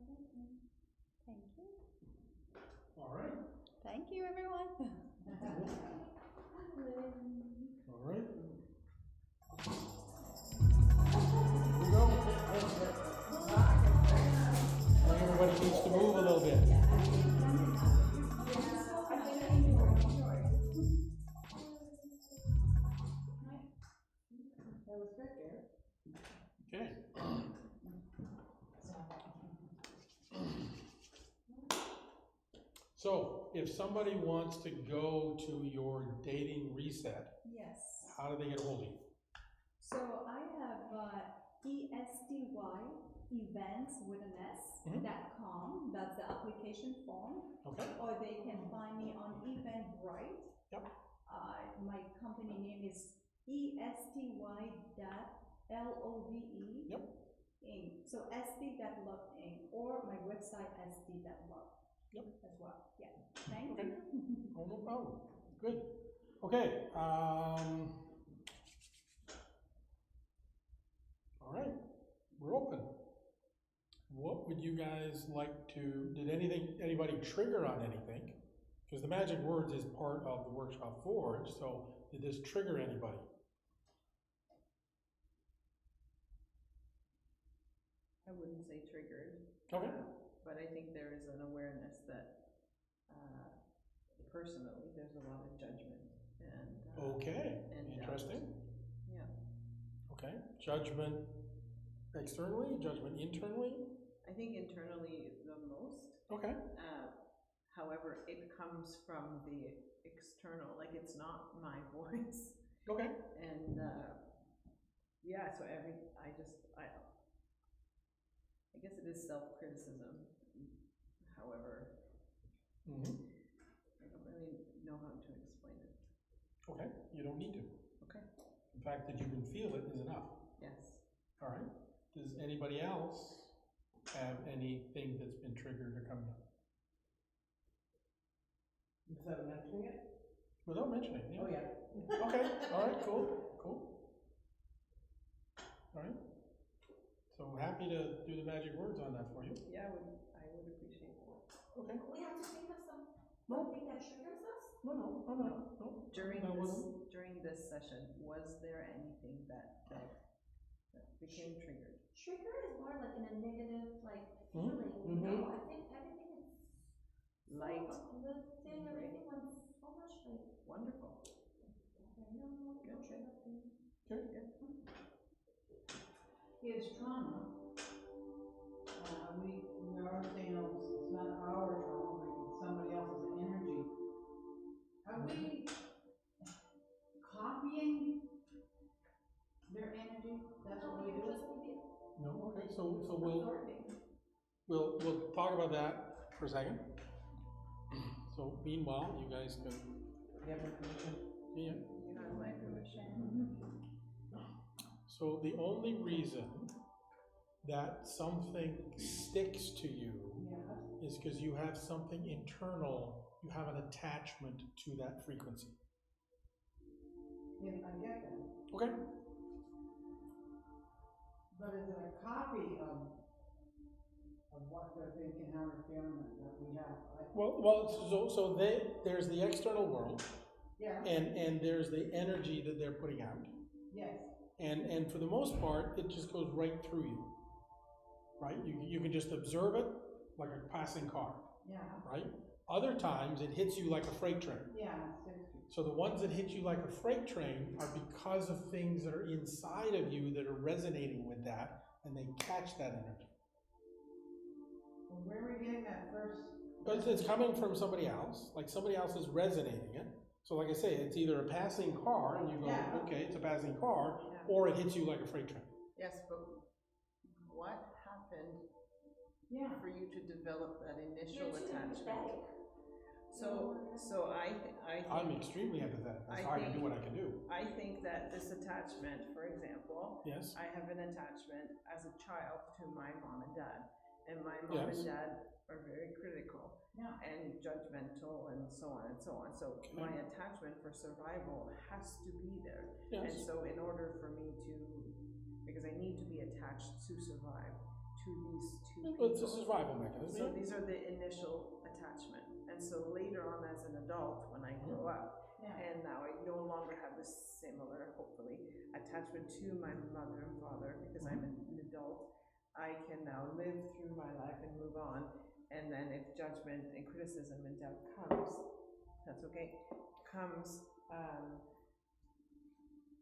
Thank you. All right. Thank you, everyone. All right. Here we go. Everybody needs to move a little bit. That was good, Gary. Okay. So, if somebody wants to go to your dating reset, Yes. how do they get a hold of you? So I have ESTY events with an S.com. That's the application form. Okay. Or they can find me on Eventbrite. Yep. My company name is ESTY.LOVE. Yep. Inc. So SD.love Inc. or my website SD.love. Yep. As well. Yeah. Thank Okay. you. Oh, no problem. Good. Okay. All right. We're open. What would you guys like to? Did anybody trigger on anything? Because the magic words is part of the WorkshopForge. So did this trigger anybody? I wouldn't say triggered. Okay. But I think there is an awareness that, personally, there's a lot of judgment and. Okay. And interesting. Yeah. Okay. Judgment externally, judgment internally. I think internally the most. Okay. However, it comes from the external, like it's not my voice. Okay. And yeah, so I guess it is self-criticism. However, I don't really know how to explain it. Okay, you don't need to. Okay. The fact that you can feel it is enough. Yes. All right. Does anybody else have anything that's been triggered or coming up? Without mentioning it? Without mentioning, yeah. Oh, yeah. Okay, all right, cool. All right. So happy to do the magic words on that for you. Yeah, I would appreciate that. Okay. We have to think of something that triggers us? No. During this session, was there anything that became triggered? Trigger is more like in a negative, like, feeling, you know? I think everything is Light. uplifting, everything was so much like, Wonderful. no trigger thing. Good. Is trauma, we are saying it's not our trauma, like it's somebody else's energy. Are we copying their energy? That's what we do? No, okay, so we'll talk about that for a second. So meanwhile, you guys can. You have my permission? Yeah. You have my permission. So the only reason that something sticks to you Yeah. is because you have something internal, you have an attachment to that frequency. Yeah, I get that. Okay. But is it a copy of what they're thinking, how they're feeling that we have? There's the external world, Yeah. and there's the energy that they're putting out. Yes. And for the most part, it just goes right through you, right? You can just observe it like a passing car, Yeah. right? Other times, it hits you like a freight train. Yeah. 60. So the ones that hit you like a freight train are because of things that are inside of you that are resonating with that, and they catch that energy. Well, where are we getting that first? But it's coming from somebody else, like somebody else is resonating it. So like I say, it's either a passing car, and you go, Yeah. okay, it's a passing car, Yeah. or it hits you like a freight train. Yes, but what happened Yeah. for you to develop that initial You're too attachment? empathetic. So I think I'm extremely empathetic. That's how I can do what I can do. I think that this attachment, for example, Yes. I have an attachment as a child to my mom and dad, and my mom Yes. and dad are very critical Yeah. and judgmental and so on and so on. So my attachment for survival has to be there. And Yes. so in order for me because I need to be attached to survive to these two people. It's a survival mechanism. So these are the initial attachment. And so later on as an adult, when I grow up, Yeah. and now I no longer have this similar, hopefully, attachment to my mother and father, because I'm an adult, I can now live through my life and move on. And then if judgment and criticism and doubt comes, that's okay, comes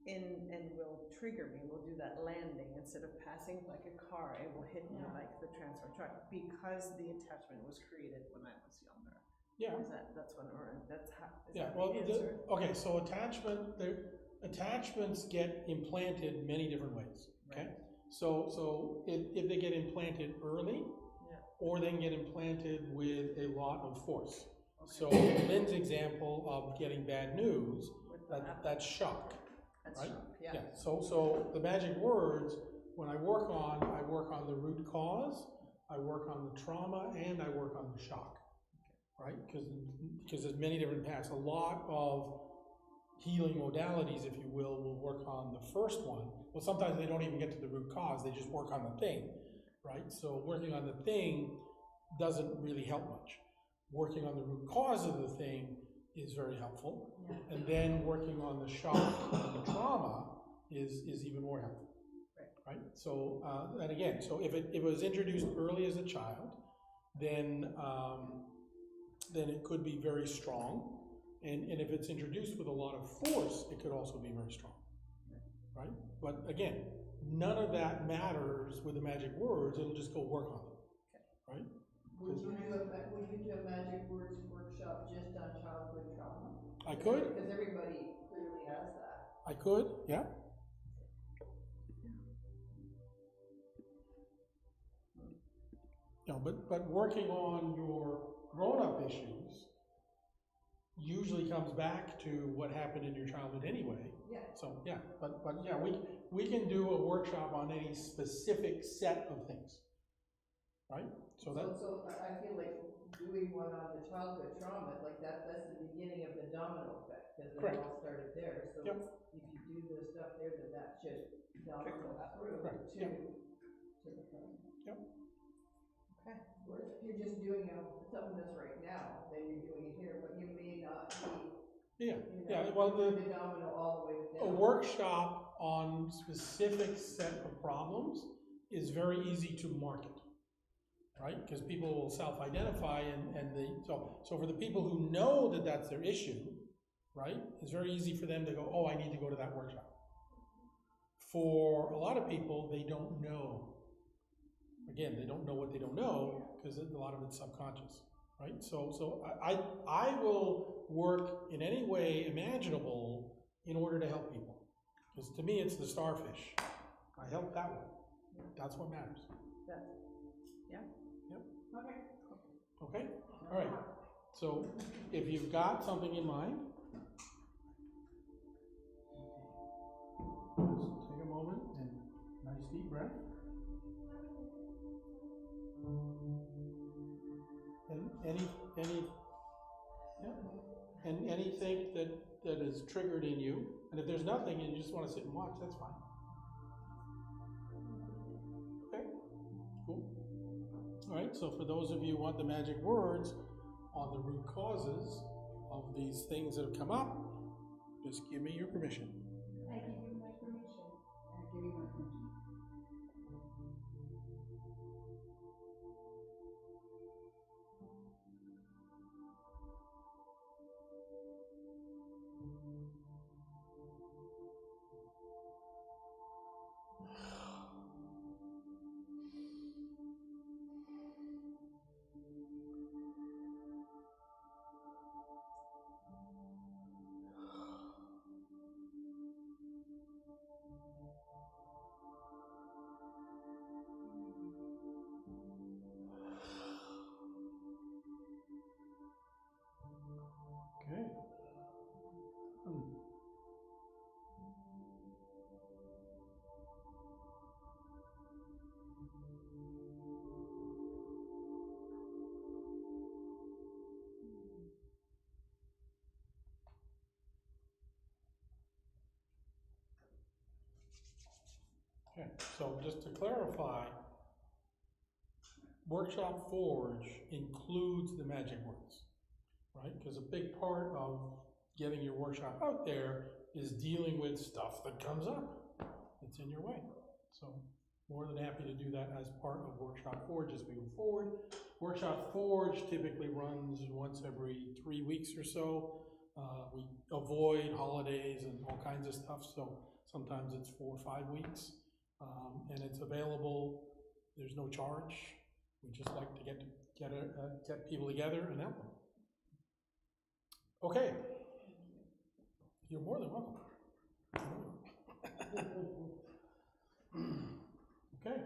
in and will trigger me, will do that landing instead of passing like a car, it will hit me like the transfer truck, because the attachment was created when I was younger. Yeah. That's when that's how. Yeah. Well, okay. So attachments get implanted many different ways. Okay. Right. So if they get implanted early, or they can get implanted with a lot of force. Okay. So Lynn's example of getting bad news, that's shock. That's right? shock, yeah. So the magic words when I work on the root cause, I work on the trauma, and I work on the shock, right? Because there's many different paths. A lot of healing modalities, if you will work on the first one. Well, sometimes they don't even get to the root cause, they just work on the thing, right? So working on the thing doesn't really help much. Working on the root cause of the thing is very helpful. Yeah. And then working on the shock and the trauma is even more helpful. Right? So, and again, so if it was introduced early as a child, then it could be very strong. And if it's introduced with a lot of force, it could also be very strong, right? But again, none of that matters with the magic words. It'll just go work on them, right? Would you do a magic words workshop just on childhood trauma? I could. Because everybody clearly has that. I could, yeah. No, but working on your grown-up issues usually comes back to what happened in your childhood anyway. Yeah. So yeah, but yeah, we can do a workshop on any specific set of things, right? So I feel like doing one on the childhood trauma, like that's the beginning of the domino effect, because it all started there. So Yep. if you do the stuff there, then that should domino through Correct. to Yep. the present. Yep. Okay. Whereas if you're just doing something that's right now, then you're doing it here, but you may not be. Yeah, You know, yeah. Well, doing the domino all the way a down. workshop on specific set of problems is very easy to market, right? Because people will self-identify so for the people who know that that's their issue, right? It's very easy for them to go, oh, I need to go to that workshop. For a lot of people, they don't know. Again, they don't know what they don't know because a lot of it's subconscious, right? So I will work in any way imaginable in order to help people. Because to me, it's the starfish. I help that one. That's what matters. Yeah. Yep. Okay. Okay? All right. So if you've got something in mind, just take a moment and nice deep breath. And anything that is triggered in you, and if there's nothing and you just want to sit and watch, that's fine. Okay, cool. All right, so for those of you who want the magic words on the root causes of these things that have come up, just give me your permission. I give you my permission. I give you my permission. Okay. Okay, so just to clarify, WorkshopForge includes the magic words, right? Because a big part of getting your workshop out there is dealing with stuff that comes up that's in your way. So more than happy to do that as part of WorkshopForge as we go forward. WorkshopForge typically runs once every 3 weeks or so. We avoid holidays and all kinds of stuff, so sometimes it's 4 or 5 weeks. And it's available, there's no charge. We just like to get people together and help them. Okay. You're more than welcome. Okay.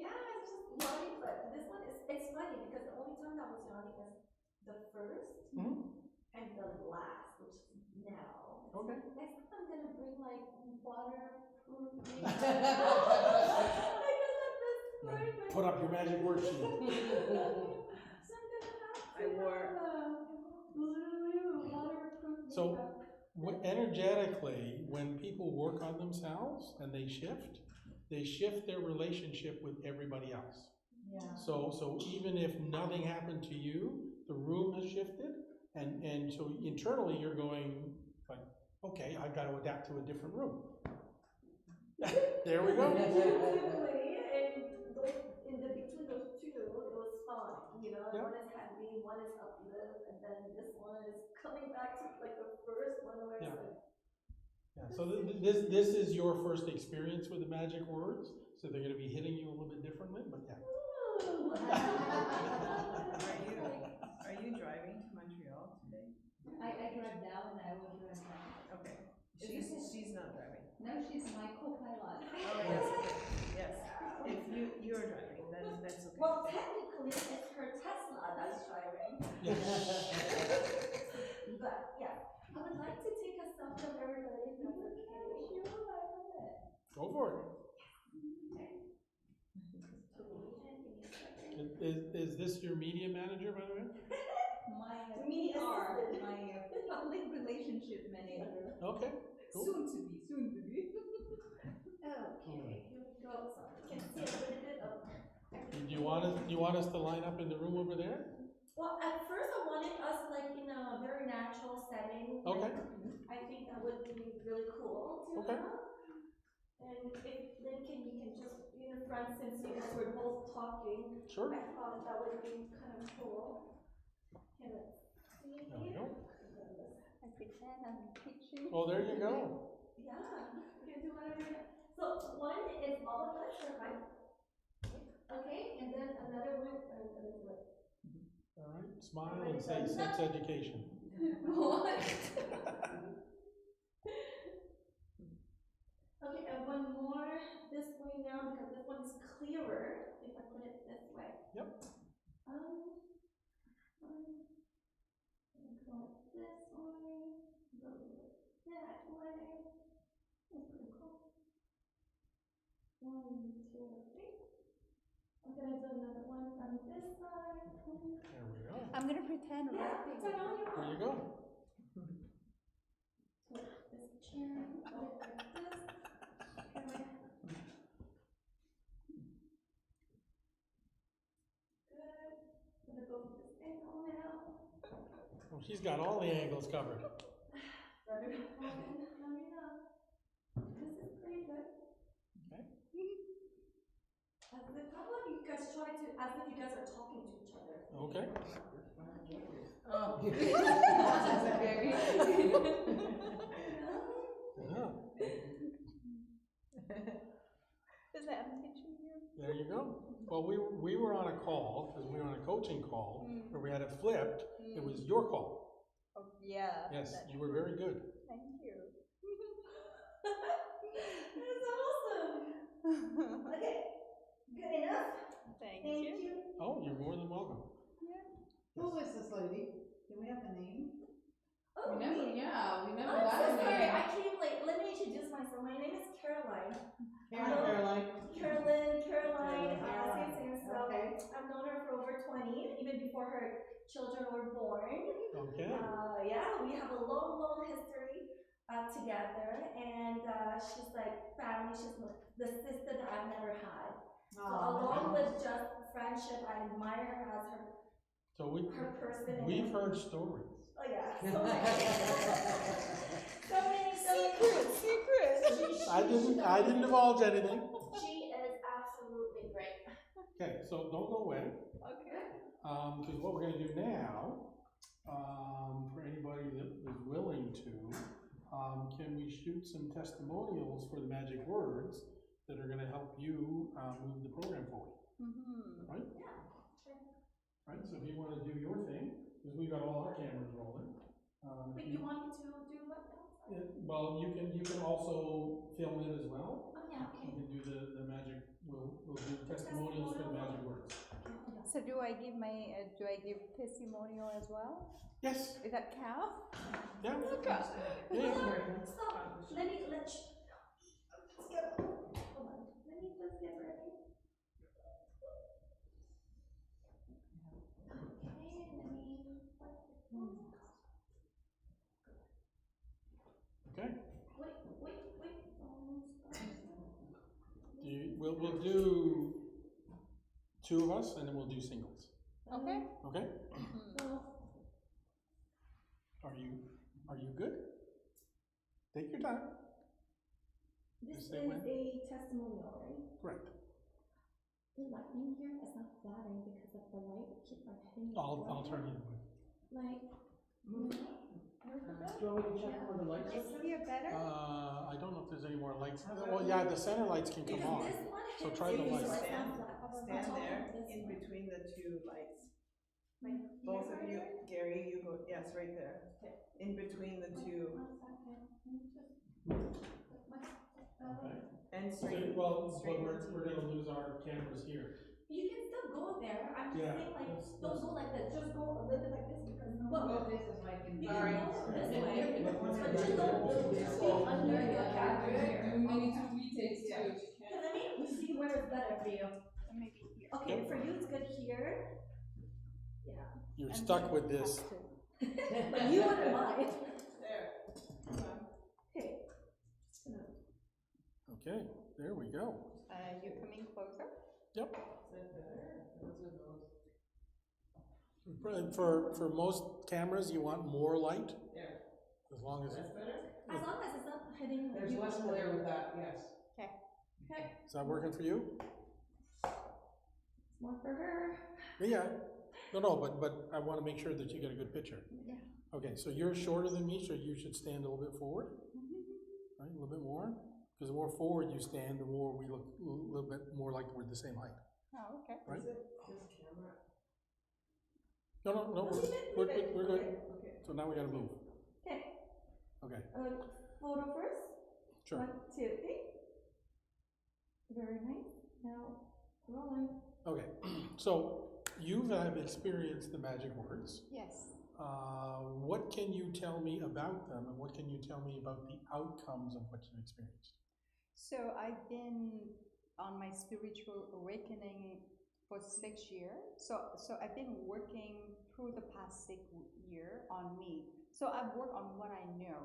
Yeah, it's just yawning, but this one it's funny because the only time that was yawning is the first and the last, which is now. Okay. Next time I'm gonna bring like water Because at this point, like, Put up your magic word sheet. something happened. I wore- Literally a lot of recruitment. So, energetically, when people work on themselves and they shift their relationship with everybody else. Yeah. So even if nothing happened to you, the room has shifted, and so internally you're going like, okay, I've got to adapt to a different room. There we go. Intuitively, and those, in the between those two, it was fine. You know, Yeah. one is heavy, one is uplift, and then this one is coming back to like the first one where Yeah. it's like, Yeah, so this is your first experience with the magic words, so they're going to be hitting you a little bit differently, but yeah. ooh. Are you driving to Montreal today? I drive down and I will drive back. Okay. She's not driving. No, she's my co-pilot. Oh, yes, okay. Yes. If you're driving, that's okay. Well, technically, it's her Tesla that's driving. But yeah, I would like to take a selfie of everybody, if that's okay. Sure, I love it. Go for it. Is this your media manager, by the way? My Me PR, assistant. my public relationship manager. Okay, cool. Soon to be, soon to be. Okay, here we go. So you can see a little bit of. Do you want us to line up in the room over there? Well, at first I wanted us like in a very natural setting. like, Okay. I think that would be really cool to Okay. have. And if then you can just be in the front since you guys were both talking. Sure. I thought that would be kind of cool. Okay, let's see There we here. go. I pretend I'm teaching. Oh, there you go. Yeah, you can do whatever you want. So one is all of us, right? Okay, and then another one, All right, smile and say sex education. what? Okay, and one more this way now because this one is clearer if I put it this way. Yep. Go this way, go that way. That's pretty cool. 1, 2, 3. I'm gonna do another one on this side. There we go. I'm gonna pretend Yeah, rapping. turn on your There you go. Put this chair, put it like this. Okay. Good. I'm gonna go with this angle now. Oh, she's got all the angles covered. Better let me know. This is pretty good. Okay. How about you guys try to, as if you guys are talking to each other? Okay. Oh. Very. Yeah. Is that I'm teaching you? There you go. Well, we were on a call, because we were on a coaching call, where we had it flipped. It was your call. Oh, yeah. Yes, that's you were very good. Thank you. That's awesome. Okay, good enough. Thank Thank you. you. Oh, you're more than welcome. Who is this lady? Do we have a name? Oh, We never, me. yeah, we never I'm got so a sorry, name. I came late. Let me introduce myself. My name is Caroline. Caroline. Caroline, Caroline. so Okay. I've known her for over 20, even before her children were born. Okay. Yeah, we have a long history together, and she's like family. She's the sister that I've never had. So along with just friendship, I admire her as So her person. we've heard stories. Oh yeah, so many. Secret. I didn't divulge anything. She is absolutely great. Okay, so don't go away. Okay. Because what we're going to do now, for anybody that is willing to, can we shoot some testimonials for the magic words that are going to help you move the program forward? Mm-hmm. Right? Yeah. Sure. Right. So if you want to do your thing, because we've got all our cameras rolling. But you want me to do what else? Well, you can also film it as well. Oh yeah. You Okay. can do the magic. We'll do testimonials for the magic words. So do I give testimonial as well? Yes. Is that count? Yeah. Stop. Yeah. Let me let's get different. Okay, let me. Okay. Wait. We'll do two of us, and then we'll do singles. Okay. Okay? So, Are you good? Take your time. this Just is say when. a testimonial, right? Correct. The lighting here is not flattering because of the light keep like hitting the I'll floor. turn you away. Like, Do you want me to check where the lights Is are? here better? I don't know if there's any more lights. Well, yeah, the center lights can come on. because this one So hits try the me, lights. so it's Stand- not flat. Stand there, This in one. between the two lights. Like Both here, of you, right Gary, you go, yes, right there. In between the there? two, One second. Let me just put my, Okay. and straight. Well, straight but into we're you. gonna lose our cameras here. You can still go there. I'm just Yeah, saying, like, let's- don't go like this. Just go a little bit like this because Oh, look, this is like in. you Sorry. can go this Yeah. way, Let's but get just back don't to this. stay under the camera. Too many retakes too. Because I mean, we see where it's better for you. Maybe here. Okay, Yep. for you it's good here. Yeah. You're stuck with this. But you wouldn't mind. There. Okay. Okay, there we go. You're coming closer? Yep. Is For most cameras, you want more light, There. as long as, That's better? As long as it's not hitting There's you. less glare with that, yes. Okay. is that working for you? One for her. Yeah. No, but I wanna make sure that you get a good picture. Yeah. Okay, so you're shorter than me, so you should stand a little bit forward, Mm-hmm. right, a little bit more. Because the more forward you stand, the more we look a little bit more like we're the same height. Oh, okay. Right. Is it this camera? No, we're good. Okay. So now we gotta move. Okay. Okay, Photo first. sure. 1, 2, 3. Very nice. Now, rolling. Okay, so you have experienced the magic words. Yes. What can you tell me about them, and what can you tell me about the outcomes of what you experienced? So I've been on my spiritual awakening for 6 years. So I've been working through the past 6 years on me. So I've worked on what I know,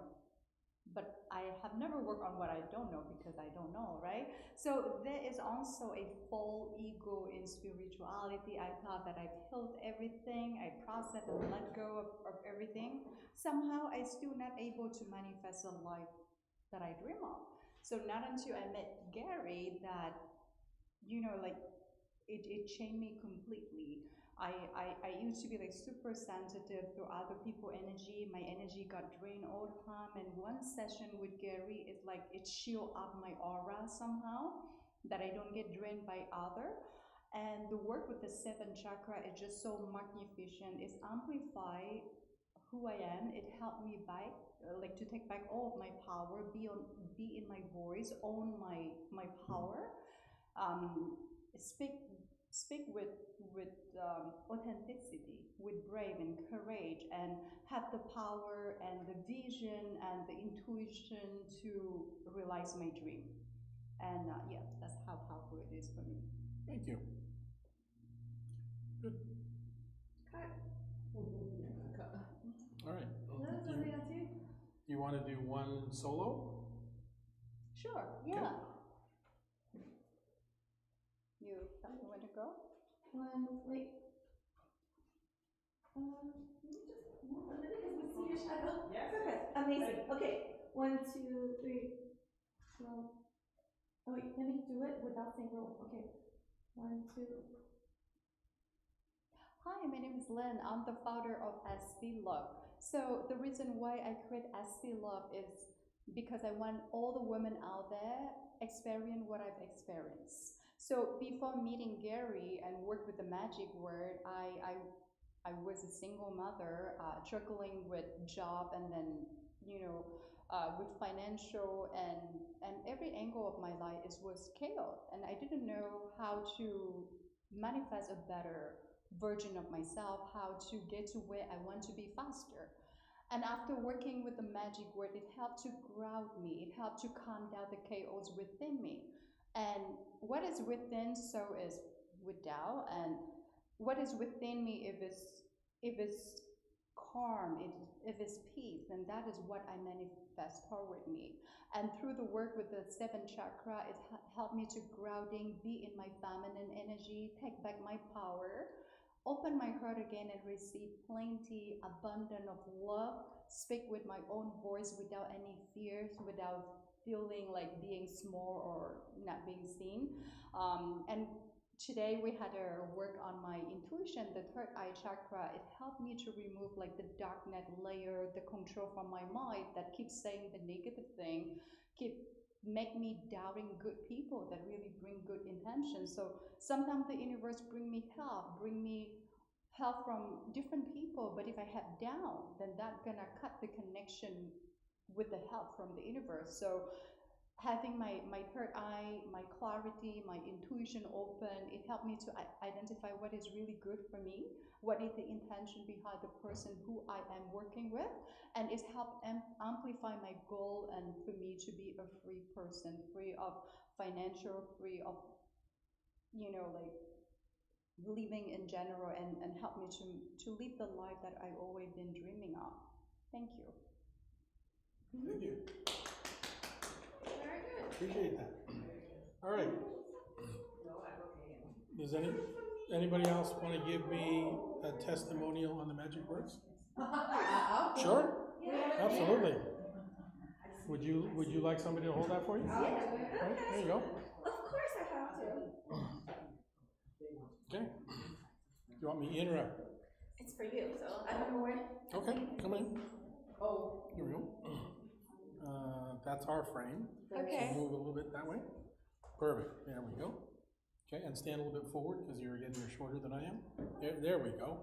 but I have never worked on what I don't know because I don't know, right? So there is also a full ego in spirituality. I thought that I've healed everything, I processed and let go of everything. Somehow I still not able to manifest a life that I dream of. So not until I met Gary that, like it changed me completely. I used to be like super sensitive to other people's energy. My energy got drained all the time. And one session with Gary is like it shield up my aura somehow that I don't get drained by other. And the work with the 7th chakra is just so magnificent. It's amplify who I am. It helped me back, like to take back all of my power, be in my voice, own my power, speak with authenticity, with brave and courage, and have the power and the vision and the intuition to realize my dream. And yeah, that's how powerful it is for me. Thank you. Good. All right. That's something else too. You want to do one solo? Sure, yeah. You tell me when to go? Wait. Let me just move a little bit because we see your shadow. Yes. Perfect. Amazing. Okay. 1, 2, 3. Roll. Oh wait, let me do it without saying roll. Okay. 1, 2. Hi, my name is Lynn. I'm the founder of SC Love. So the reason why I create SC Love is because I want all the women out there experience what I've experienced. So before meeting Gary and work with the magic word, I was a single mother, struggling with job and then, with financial and every angle of my life was chaos. And I didn't know how to manifest a better version of myself, how to get to where I want to be faster. And after working with the magic word, it helped to ground me. It helped to calm down the chaos within me. And what is within, so is without, and what is within me, if it's calm, if it's peace, then that is what I manifest toward me. And through the work with the 7th chakra, it helped me to grounding, be in my feminine energy, take back my power, open my heart again and receive plenty, abundance of love, speak with my own voice without any fears, without feeling like being small or not being seen. And today we had a work on my intuition, the 3rd eye chakra. It helped me to remove like the dark net layer, the control from my mind that keeps saying the negative thing, make me doubting good people that really bring good intentions. So sometimes the universe bring me help from different people, but if I have doubt, then that's gonna cut the connection with the help from the universe. So having my 3rd eye, my clarity, my intuition open, it helped me to identify what is really good for me, what is the intention behind the person who I am working with, and it helped amplify my goal and for me to be a free person, free of financial, free of, like living in general, and help me to live the life that I always been dreaming of. Thank you. Thank you. Very good. Appreciate that. All right. Does anybody else want to give me a testimonial on the magic words? Sure. Yeah. Absolutely. Would you like somebody to hold that for you? Yeah. All right, there you go. Of course I have to. Okay. Do you want me in or out? It's for you, so I don't know where. Okay, come in. Oh. Here we go. That's our frame. Okay. So move a little bit that way. Perfect. There we go. Okay, and stand a little bit forward because you're shorter than I am. There we go.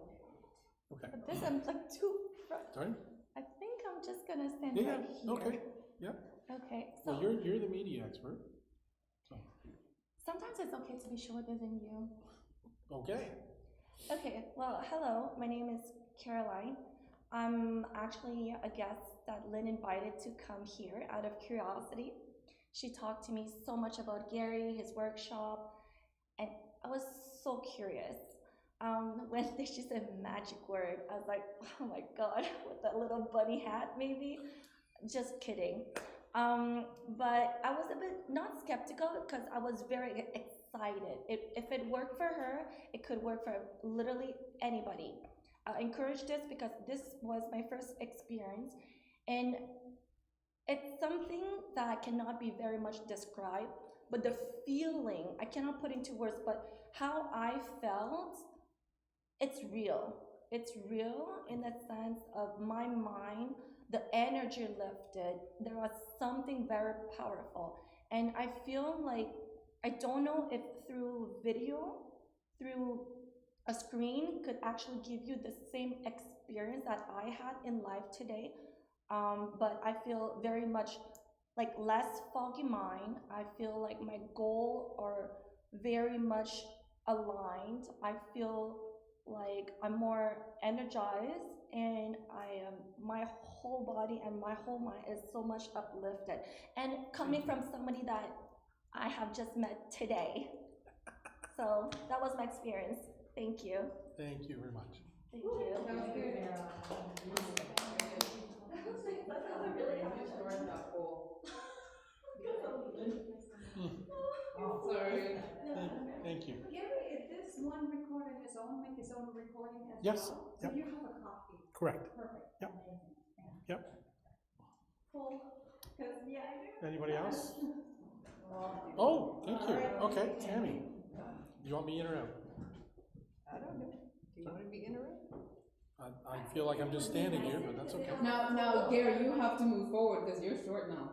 Okay. But this I'm like too front. Sorry? I think I'm just gonna stand Yeah. right here. Okay. Yep. Okay. So Well, you're the media expert. So. sometimes it's okay to be shorter than you. Okay. Okay, well, hello, my name is Caroline. I'm actually a guest that Lynn invited to come here out of curiosity. She talked to me so much about Gary, his workshop, and I was so curious. When she said magic word, I was like, oh my God, with that little bunny hat maybe? Just kidding. But I was a bit not skeptical because I was very excited. If it worked for her, it could work for literally anybody. I encourage this because this was my first experience, and it's something that cannot be very much described, but the feeling, I cannot put into words, but how I felt, it's real. It's real in the sense of my mind, the energy lifted. There was something very powerful. And I feel like, I don't know if through video, through a screen could actually give you the same experience that I had in life today. But I feel very much like less foggy mind. I feel like my goal are very much aligned. I feel like I'm more energized, and I am, my whole body and my whole mind is so much uplifted. And coming from somebody that I have just met today. So that was my experience. Thank you. Thank you very much. Thank you. That was good. That was really Oh, sorry. Thank you. Gary, is this one recording his own, make his own recording as Yes. well? Yep. So you have a copy? Correct. Perfect. Yep. Amazing. Yep. Cool. Because, yeah, I do. Anybody else? Oh, thank you. Okay, Tammy. You want me in or out? I don't know. Do you want to be in or out? I feel like I'm just standing here, but that's okay. Now, Gary, you have to move forward because you're short now.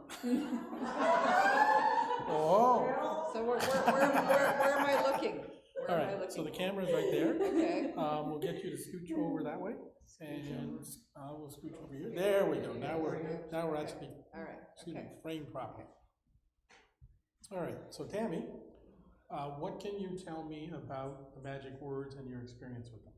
Oh. So where am I looking? Where All am I right, so the looking? camera's right there. Okay. We'll get you to scooch over that way, and we'll scooch over here. There we go. Now we're actually All right. Okay. framed properly. All right. So Tammy, what can you tell me about the magic words and your experience with them?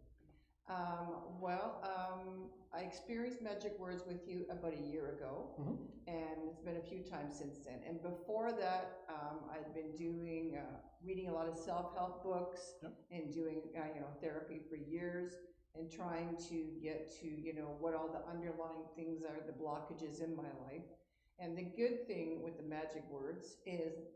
I experienced magic words with you about a year ago, Mhm. and it's been a few times since then. And before that, I'd been doing, reading a lot of self-help books Yep. and doing, therapy for years and trying to get to, what all the underlying things are, the blockages in my life. And the good thing with the magic words is,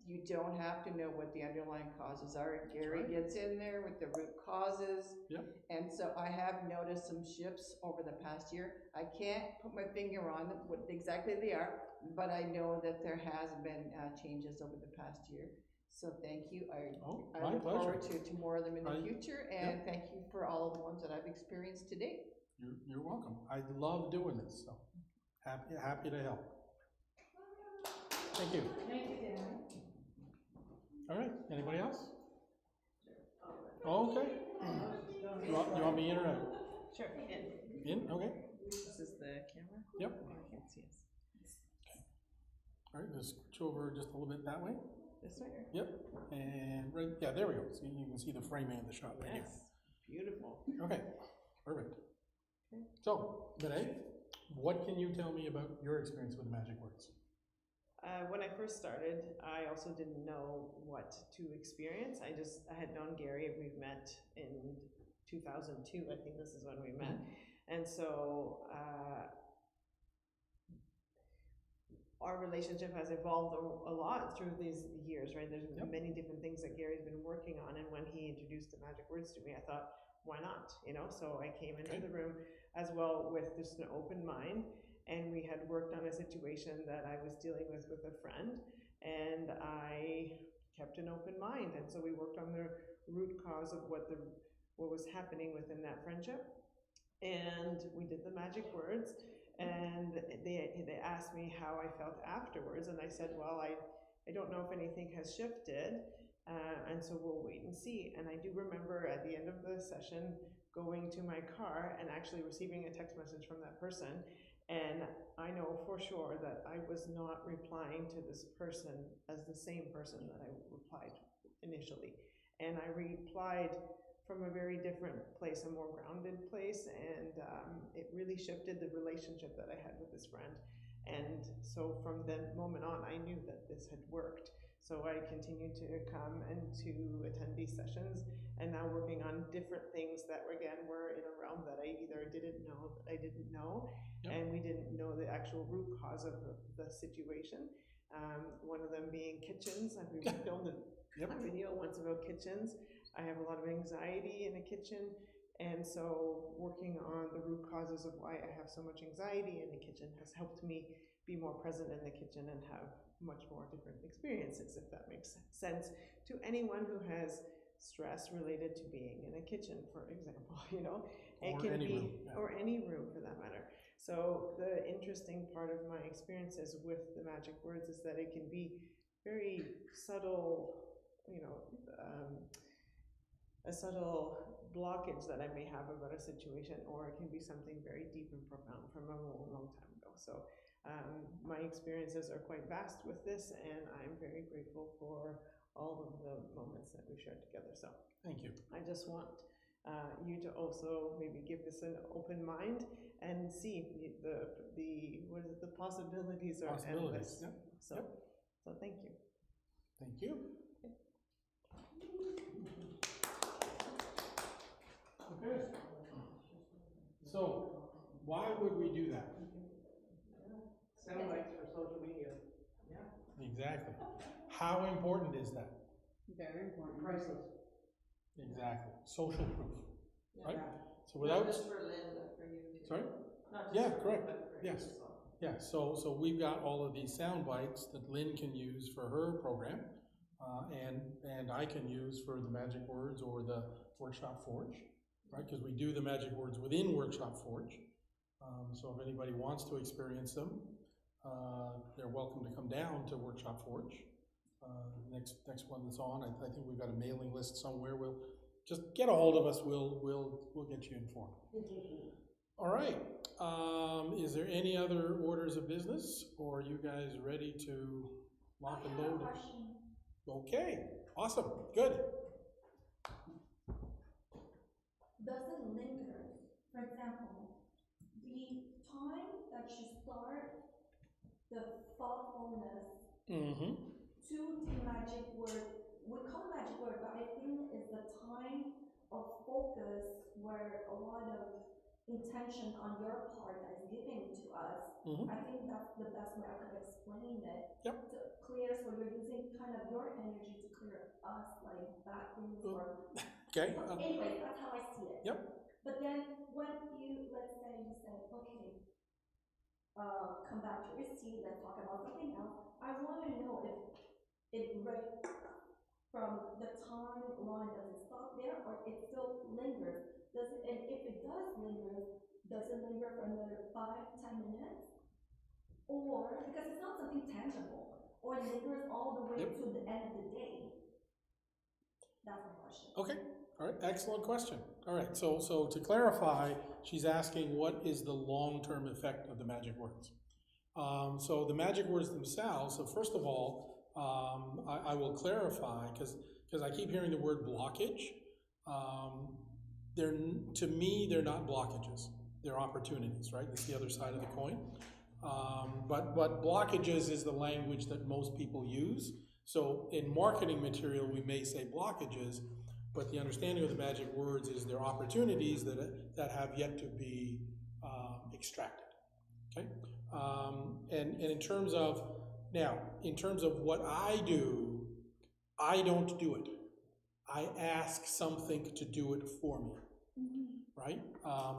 you don't have to know what the underlying causes are. Gary right. gets in there with the root causes. Yep. And so I have noticed some shifts over the past year. I can't put my finger on what exactly they are, but I know that there has been changes over the past year. So thank you. I my look forward pleasure. to more of them in the I- future, and thank you for all of the ones that I've experienced to date. You're welcome. I love doing this, so happy to help. Thank you. Thank you, Dan. All right, anybody else? Okay. You want me in or out? Sure, In, okay. This is the camera? Yep. I can't see us. All right, let's switch over just a little bit that way. This way? Yep, and right, yeah, there we go. So you can see the framing of the shot right here. Yes, beautiful. Okay, perfect. Okay. So, Vinay, what can you tell me about your experience with the magic words? When I first started, I also didn't know what to experience. I had known Gary. We've met in 2002. I think this is when we met. And so our relationship has evolved a lot through these years, right? There's many different things that Gary's been working on. And when he introduced the magic words to me, I thought, why not? So I came into the room as well with just an open mind. And we had worked on a situation that I was dealing with a friend, and I kept an open mind. And so we worked on the root cause of what was happening within that friendship. And we did the magic words, and they asked me how I felt afterwards. And I said, well, I don't know if anything has shifted, and so we'll wait and see. And I do remember at the end of the session going to my car and actually receiving a text message from that person. And I know for sure that I was not replying to this person as the same person that I replied initially. And I replied from a very different place, a more grounded place, and it really shifted the relationship that I had with this friend. And so from that moment on, I knew that this had worked. So I continued to come and to attend these sessions, and now working on different things that again were in a realm that I either didn't know that I didn't know, and we didn't know the actual root cause of the situation. One of them being kitchens. We filmed a video once about kitchens. I have a lot of anxiety in a kitchen, and so working on the root causes of why I have so much anxiety in the kitchen has helped me be more present in the kitchen and have much more different experiences, if that makes sense to anyone who has stress related to being in a kitchen, for example, it Or can any be, room, or any room for that matter. So the interesting part of my experiences with the magic words is that it can be very subtle, a subtle blockage that I may have about a situation, or it can be something very deep and profound from a long, long time ago. So my experiences are quite vast with this, and I'm very grateful for all of the moments that we've shared together. So thank you. I just want you to also maybe give this an open mind and see the possibilities are endless. Yep. So thank you. Thank you. Okay. So, why would we do that? Sound bites for social media. Exactly. How important is that? Very important. Priceless. Exactly. Social proof, right? So Not without, just for Lynn, but for you too. sorry? Not just Yeah, for correct. you, but for Yes. you as well. Yeah, so we've got all of these sound bites that Lynn can use for her program, and I can use for the magic words or the WorkshopForge, right? Because we do the magic words within WorkshopForge. So if anybody wants to experience them, they're welcome to come down to WorkshopForge. Next one that's on, I think we've got a mailing list somewhere. We'll just get a hold of us. We'll get you informed. All right. Is there any other orders of business, or are you guys ready to lock and load? Okay. Awesome. Good. Does it linger? For example, that you start the thoughtfulness Mm-hmm. to the magic word. We call it magic word, but I think it's the time of focus where a lot of intention on your part is given to us. Mm-hmm. I think that's the best way I could explain it. Yep. To clear, so you're using kind of your energy to clear us, like bad things or. Okay. Anyway, that's how I see it. Yep. But then when you, let's say you say, okay, come back to your seat, let's talk about something else. I want to know if it right from the timeline, does it stop there or it still lingers? Does it, and if it does linger for another 5-10 minutes? Or, because it's not something tangible, or it lingers all the way to the end of the day? That's my question. Okay. All right. Excellent question. All right. So to clarify, she's asking what is the long-term effect of the magic words. So the magic words themselves. So first of all, I will clarify because I keep hearing the word blockage. To me, they're not blockages. They're opportunities, right? That's the other side of the coin. But blockages is the language that most people use. So in marketing material, we may say blockages, but the understanding of the magic words is they're opportunities that have yet to be extracted. Okay. And in terms of what I do, I don't do it. I ask something to do it for me. Right?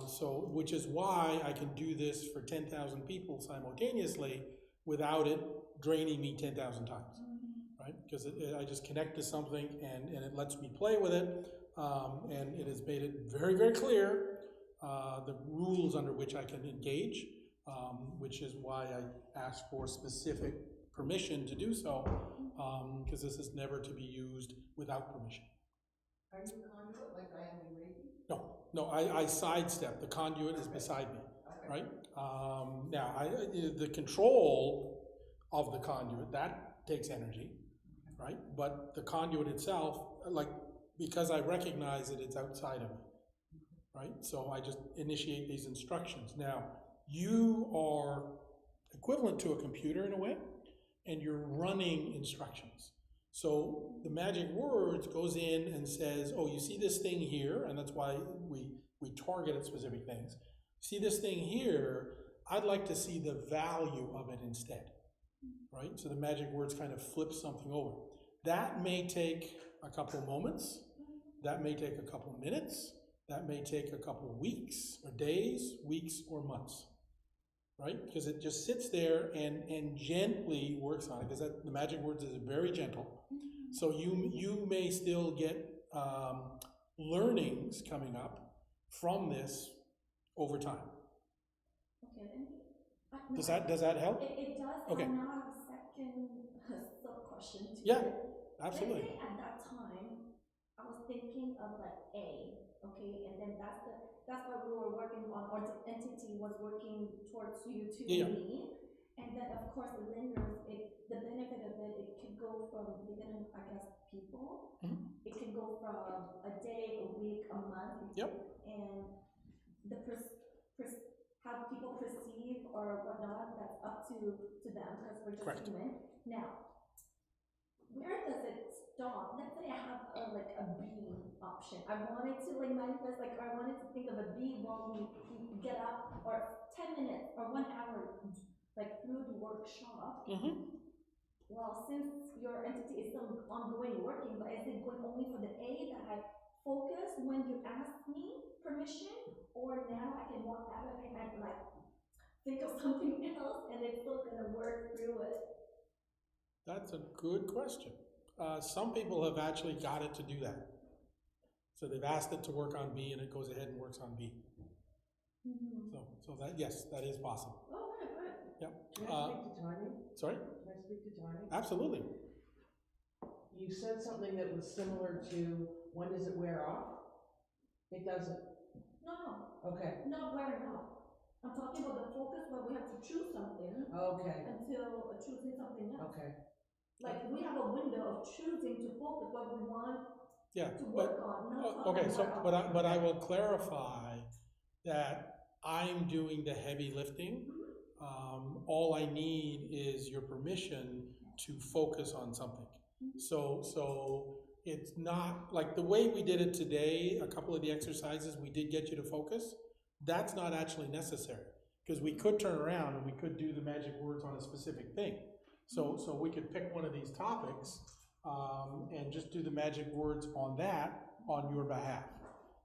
So, which is why I can do this for 10,000 people simultaneously without it draining me 10,000 times. Right? Because I just connect to something and it lets me play with it, and it has made it very, very clear the rules under which I can engage, which is why I asked for specific permission to do so, because this is never to be used without permission. Are you a conduit like I am in Reiki? No, I sidestep. The conduit is beside me, right? Now, the control of the conduit, that takes energy, right? But the conduit itself, because I recognize it's outside of me, right? So I just initiate these instructions. Now, you are equivalent to a computer in a way, and you're running instructions. So the magic words goes in and says, oh, you see this thing here, and that's why we target at specific things. See this thing here, I'd like to see the value of it instead, right? So the magic words kind of flip something over. That may take a couple moments, that may take a couple minutes, that may take a couple weeks or days, weeks or months, right? Because it just sits there and gently works on it, because the magic words is very gentle. So you may still get learnings coming up from this over time. Okay, then. Does that help? It does. Okay. And now I have a second sub-question to Yeah, it. absolutely. Let's say at that time, I was thinking of like A, okay, and then that's what we were working on, or the entity was working towards you to me. And then of course it lingers, the benefit of it could go from different, I guess, people. It could go from a day, a week, a month. And the how people perceive or whatnot, that's up to them, because we're just human. Now, where does it stop? Let's say I have a B option. I wanted to manifest, I wanted to think of a B while we get up, or 10 minutes or 1 hour, through the workshop. Well, since your entity is still ongoing working, but is it going only for the A that I focus when you ask me permission, or now I can walk out of it and think of something else and it's still gonna work through it? That's a good question. Some people have actually got it to do that. So they've asked it to work on B and it goes ahead and works on B. So that, yes, that is possible. Oh, good. Yep. Can I speak to timing? Sorry? Can I speak to timing? Absolutely. You said something that was similar to, when does it wear off? It doesn't. No. Okay. Not wearing off. I'm talking about the focus where we have to choose something. Okay. Until choosing something else. Okay. We have a window of choosing to focus what we want to work on. Okay, so but I will clarify that I'm doing the heavy lifting. all I need is your permission to focus on something. So it's not, like the way we did it today, a couple of the exercises, we did get you to focus. That's not actually necessary, because we could turn around and we could do the magic words on a specific thing. So we could pick one of these topics and just do the magic words on that on your behalf.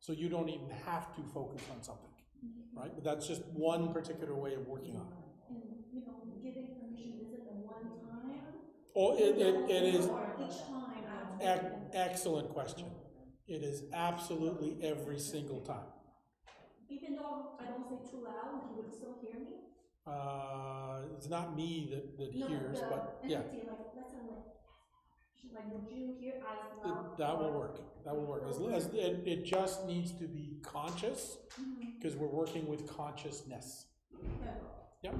So you don't even have to focus on something, right? But that's just one particular way of working on it. And, you know, giving permission, is it a one time? Oh, it is. Or each time? Excellent question. It is absolutely every single time. Even though I don't say too loud, you would still hear me? It's not me that No, hears, the but yeah, entity, like, let's say like, would you hear as loud? that will work. That will work. As it just needs to be conscious, because we're working with consciousness. Yep.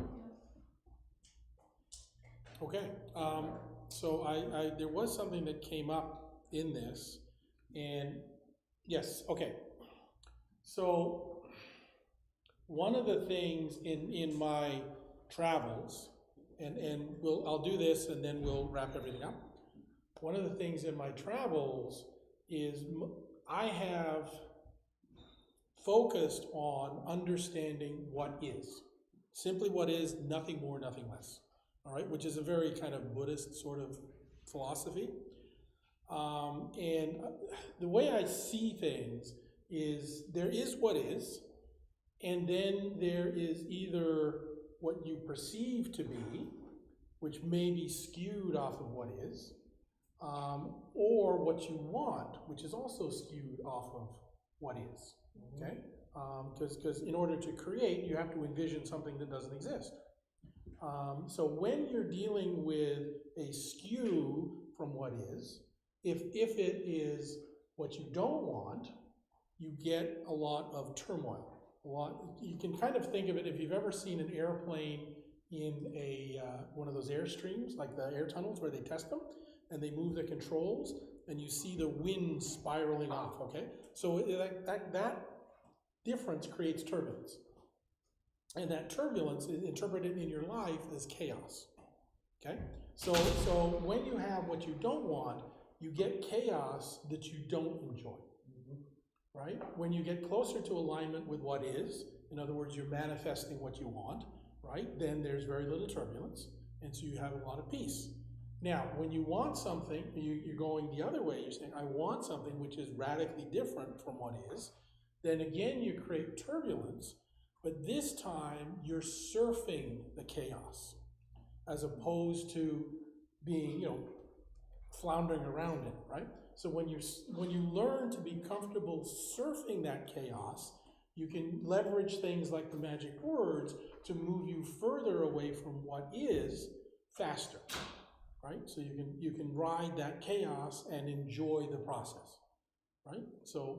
Okay. So I there was something that came up in this, and yes. Okay. So one of the things in my travels, and I'll do this and then we'll wrap everything up. One of the things in my travels is I have focused on understanding what is. Simply what is, nothing more, nothing less. All right, which is a very kind of Buddhist sort of philosophy. And the way I see things is there is what is, and then there is either what you perceive to be, which may be skewed off of what is, or what you want, which is also skewed off of what is, okay? Because in order to create, you have to envision something that doesn't exist. So when you're dealing with a skew from what is, if it is what you don't want, you get a lot of turmoil. You can kind of think of it, if you've ever seen an airplane in a one of those airstreams, like the air tunnels where they test them, and they move the controls, and you see the wind spiraling off, okay? So that difference creates turbulence. And that turbulence is interpreted in your life as chaos, okay? So when you have what you don't want, you get chaos that you don't enjoy, right? When you get closer to alignment with what is, in other words, you're manifesting what you want, right? Then there's very little turbulence, and so you have a lot of peace. Now, when you want something, you're going the other way, you're saying, I want something which is radically different from what is, then again you create turbulence, but this time you're surfing the chaos, as opposed to being, floundering around in it, right? So when you learn to be comfortable surfing that chaos, you can leverage things like the magic words to move you further away from what is faster, right? So you can ride that chaos and enjoy the process, right? So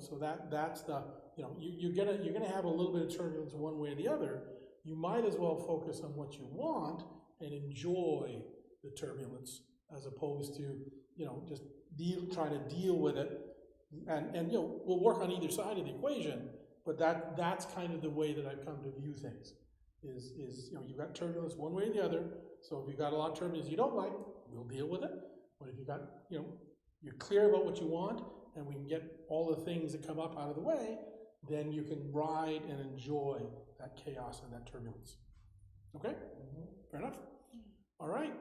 that's the, you're gonna have a little bit of turbulence one way or the other. You might as well focus on what you want and enjoy the turbulence, as opposed to just trying to deal with it, and we'll work on either side of the equation, but that's kind of the way that I've come to view things. Is you've got turbulence one way or the other. So if you've got a lot of turbulence you don't like, we'll deal with it. But if you've got you're clear about what you want, and we can get all the things that come up out of the way, then you can ride and enjoy that chaos and that turbulence. Okay? Fair enough? All right.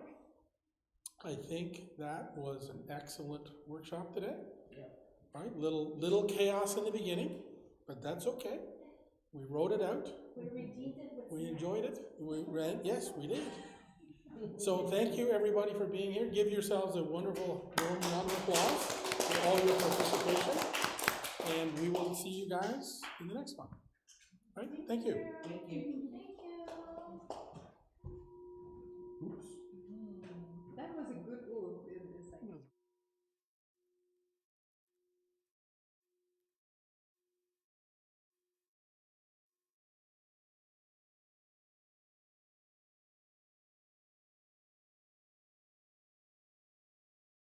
I think that was an excellent workshop today. Yeah. Right? Little chaos in the beginning, but that's okay. We wrote it out. We redeemed it with We enjoyed it. Yes, we did. So thank you everybody for being here. Give yourselves a wonderful warm round of applause for all your participation. And we will see you guys in the next one. All right? Thank you. Thank you.